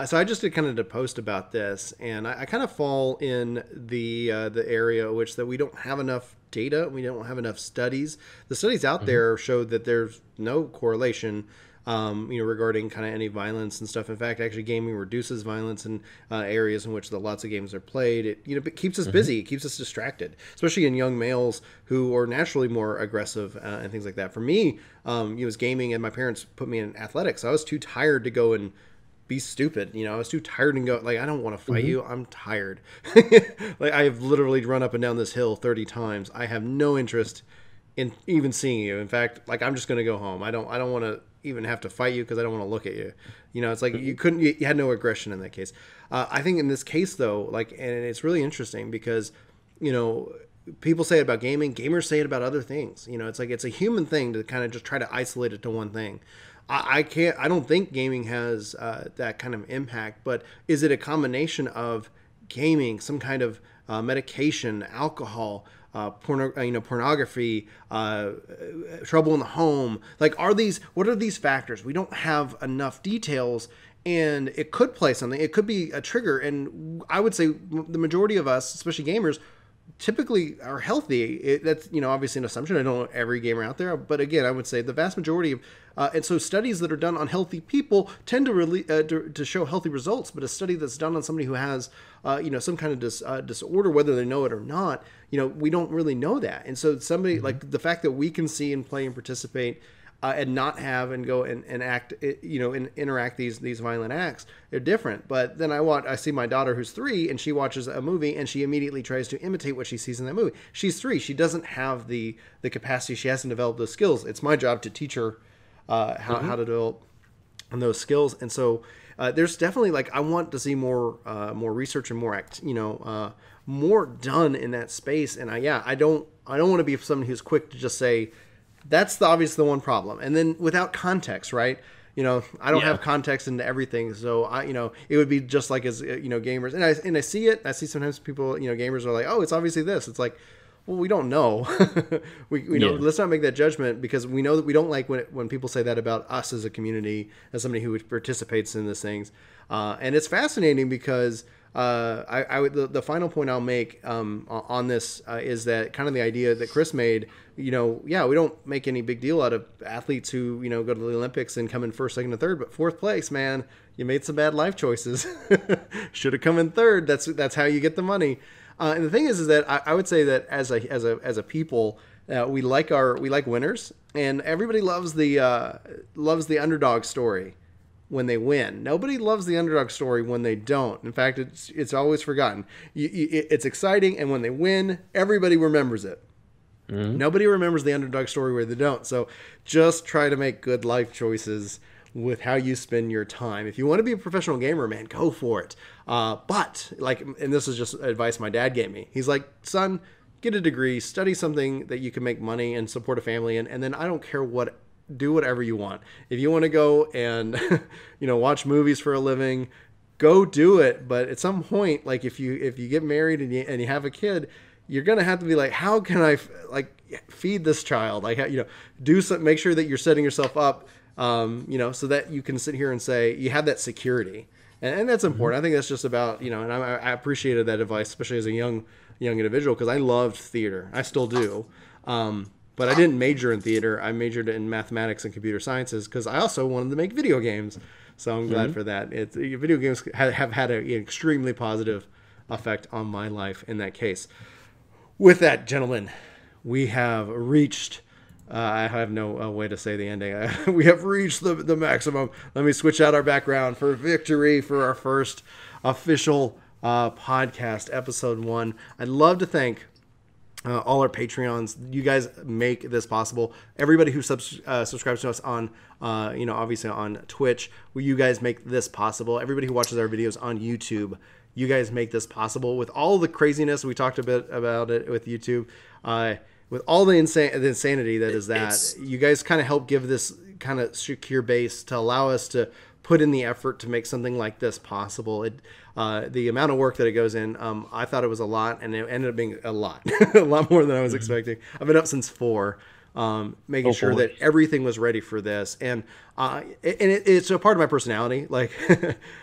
So I just did kind of a post about this, and I kind of fall in the area which that we don't have enough data, we don't have enough studies. The studies out there show that there's no correlation, regarding kind of any violence and stuff. In fact, actually, gaming reduces violence in areas in which lots of games are played. It keeps us busy, it keeps us distracted, especially in young males who are naturally more aggressive and things like that. For me, it was gaming, and my parents put me in athletics. I was too tired to go and be stupid. I was too tired and go, like, I don't want to fight you. I'm tired. Like, I have literally run up and down this hill 30 times. I have no interest in even seeing you. In fact, like, I'm just going to go home. I don't want to even have to fight you because I don't want to look at you. It's like you had no aggression in that case. I think in this case though, like, and it's really interesting because, people say it about gaming, gamers say it about other things. It's like, it's a human thing to kind of just try to isolate it to one thing. I don't think gaming has that kind of impact, but is it a combination of gaming, some kind of medication, alcohol, pornography, trouble in the home? Like, what are these factors? We don't have enough details, and it could play something. It could be a trigger, and I would say the majority of us, especially gamers, typically are healthy. That's obviously an assumption. I don't know every gamer out there, but again, I would say the vast majority of and so studies that are done on healthy people tend to really to show healthy results. But a study that's done on somebody who has some kind of disorder, whether they know it or not, we don't really know that. And so somebody like the fact that we can see and play and participate and not have and go and act, and interact these violent acts, they're different. But then I see my daughter who's 3, and she watches a movie and she immediately tries to imitate what she sees in that movie. She's 3. She doesn't have the capacity. She hasn't developed those skills. It's my job to teach her how to develop those skills. And so there's definitely, like, I want to see more research and more done in that space. And I don't want to be someone who's quick to just say, that's obviously the one problem. And then without context, right? I don't have context into everything, so it would be just like as gamers, and I see it. I see sometimes people, gamers are like, oh, it's obviously this. It's like, well, we don't know. we don't. Let's not make that judgment, because we know that we don't like when people say that about us as a community, as somebody who participates in these things. And it's fascinating because the final point I'll make on this is that kind of the idea that Chris made. We don't make any big deal out of athletes who go to the Olympics and come in first, second, and third, but fourth place, man, you made some bad life choices. Should have come in third. That's how you get the money. And the thing is that I would say that as a people, we like winners, and everybody loves the underdog story when they win. Nobody loves the underdog story when they don't. In fact, it's always forgotten. It's exciting, and when they win, everybody remembers it. Mm-hmm. Nobody remembers the underdog story where they don't. So just try to make good life choices with how you spend your time. If you want to be a professional gamer, man, go for it. But and this is just advice my dad gave me. He's like, son, get a degree, study something that you can make money and support a family, and then I don't care do whatever you want. If you want to go and watch movies for a living, go do it. But at some point, like if you get married and you have a kid, you're gonna have to be like, how can I feed this child? Do something. Make sure that you're setting yourself up, so that you can sit here and say you have that security, and that's important. I think that's just about and I appreciated that advice, especially as a young individual, because I loved theater. I still do, but I didn't major in theater. I majored in mathematics and computer sciences because I also wanted to make video games. So I'm glad for that. Video games have had an extremely positive effect on my life in that case. With that, gentlemen, we have reached, I have no way to say the ending. We have reached the maximum. Let me switch out our background for victory for our first official podcast, episode 1. I'd love to thank all our Patreons. You guys make this possible. Everybody who subscribes to us on, obviously on Twitch, you guys make this possible. Everybody who watches our videos on YouTube, you guys make this possible. With all the craziness, we talked a bit about it with YouTube, with all the insanity that is that, you guys kind of help give this kind of secure base to allow us to put in the effort to make something like this possible. The amount of work that it goes in, I thought it was a lot, and it ended up being a lot, a lot more than I was expecting. I've been up since 4. Making sure that everything was ready for this, and it's a part of my personality. Like,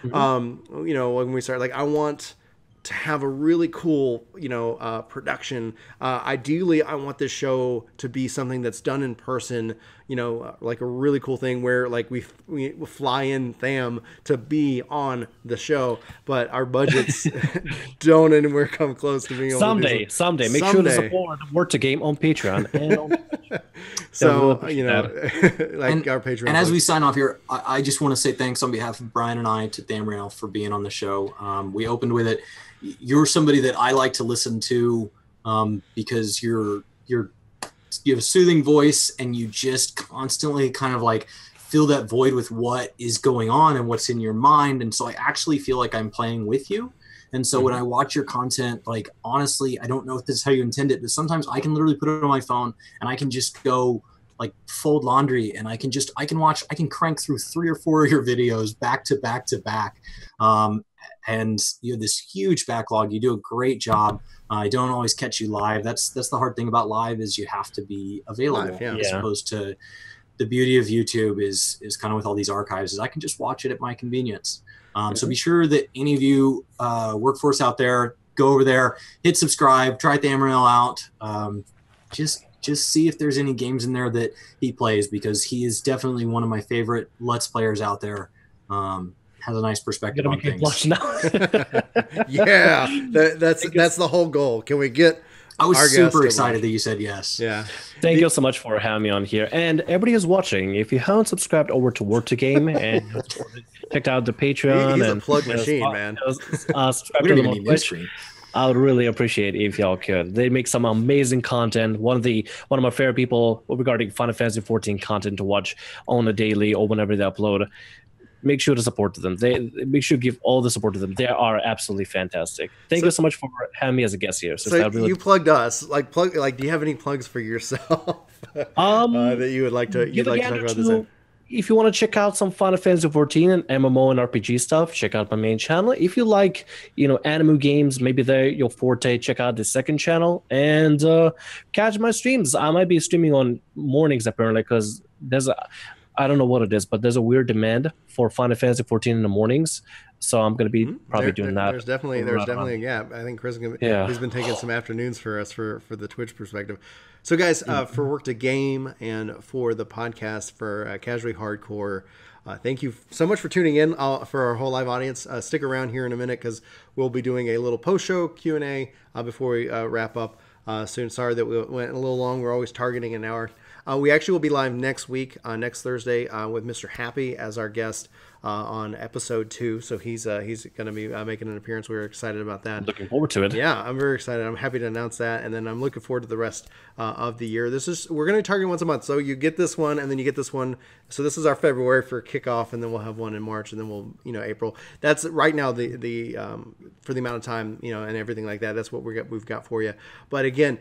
when we start, I want to have a really cool, production. Ideally, I want this show to be something that's done in person. Like a really cool thing where we fly in Tham to be on the show, but our budgets don't anywhere come close to being able to do someday. Make sure to support Word to Game on Patreon and on so our Patreon. And as we sign off here, I just want to say thanks on behalf of Brian and I to Thamriyell for being on the show. We opened with it. You're somebody that I like to listen to because you have a soothing voice, and you just constantly kind of fill that void with what is going on and what's in your mind. And so I actually feel like I'm playing with you. And so when I watch your content, honestly, I don't know if this is how you intend it, but sometimes I can literally put it on my phone and I can just go fold laundry, and I can crank through 3 or 4 of your videos back to back to back. And you have this huge backlog. You do a great job. I don't always catch you live. That's the hard thing about live, is you have to be available live, yeah. As opposed to the beauty of YouTube is kind of with all these archives is I can just watch it at my convenience. So be sure that any of you workforce out there, go over there, hit subscribe, try Thamriyell out. Just see if there's any games in there that he plays, because he is definitely one of my favorite Let's Players out there. Has a nice perspective on things. Yeah, that's the whole goal. Can we get? I was super excited that you said yes. Yeah. Thank you so much for having me on here. And everybody who's watching, if you haven't subscribed over to Word to Game and checked out the Patreon, he's and a plug machine, man. We don't even need this screen. I would really appreciate it if y'all could. They make some amazing content. One of my favorite people regarding Final Fantasy 14 content to watch on a daily or whenever they upload. Make sure to support them. Make sure to give all the support to them. They are absolutely fantastic. Thank you so much for having me as a guest here. So you plugged us. Do you have any plugs for yourself that you would like to talk about this? if you want to check out some Final Fantasy 14 and MMO and RPG stuff, check out my main channel. If you like, anime games, maybe they're your forte, check out the second channel and catch my streams. I might be streaming on mornings apparently because I don't know what it is, but there's a weird demand for Final Fantasy 14 in the mornings. So I'm going to be probably doing that. There's definitely a gap. I think Chris he's been taking some afternoons for us for the Twitch perspective. So guys, for Work to Game and for the podcast for Casually Hardcore, thank you so much for tuning in for our whole live audience. Stick around here in a minute because we'll be doing a little post-show Q&A before we wrap up soon. Sorry that we went a little long. We're always targeting an hour. We actually will be live next week, next Thursday, with Mr. Happy as our guest on episode 2. So he's going to be making an appearance. We're excited about that. Looking forward to it. Yeah, I'm very excited. I'm happy to announce that, and then I'm looking forward to the rest of the year. We're going to target once a month. So you get this one, and then you get this one. So this is our February for kickoff, and then we'll have one in March, and then we'll April. That's right now the for the amount of time and everything like that. That's what we've got for you. But again,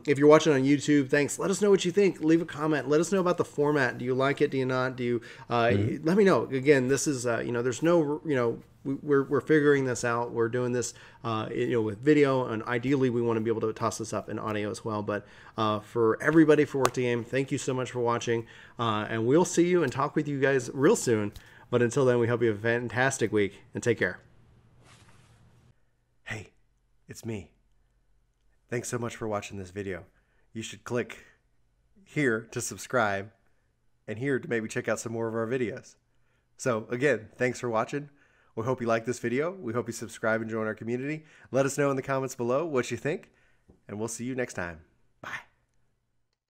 if you're watching on YouTube, thanks. Let us know what you think. Leave a comment. Let us know about the format. Do you like it? Do you not? Do you? Let me know. Again, this is there's no we're figuring this out. We're doing this with video, and ideally we want to be able to toss this up in audio as well. But for everybody for Work the Game, thank you so much for watching, and we'll see you and talk with you guys real soon. But until then, we hope you have a fantastic week and take care. Hey, it's me. Thanks so much for watching this video. You should click here to subscribe and here to maybe check out some more of our videos. So again, thanks for watching. We hope you like this video. We hope you subscribe and join our community. Let us know in the comments below what you think, and we'll see you next time.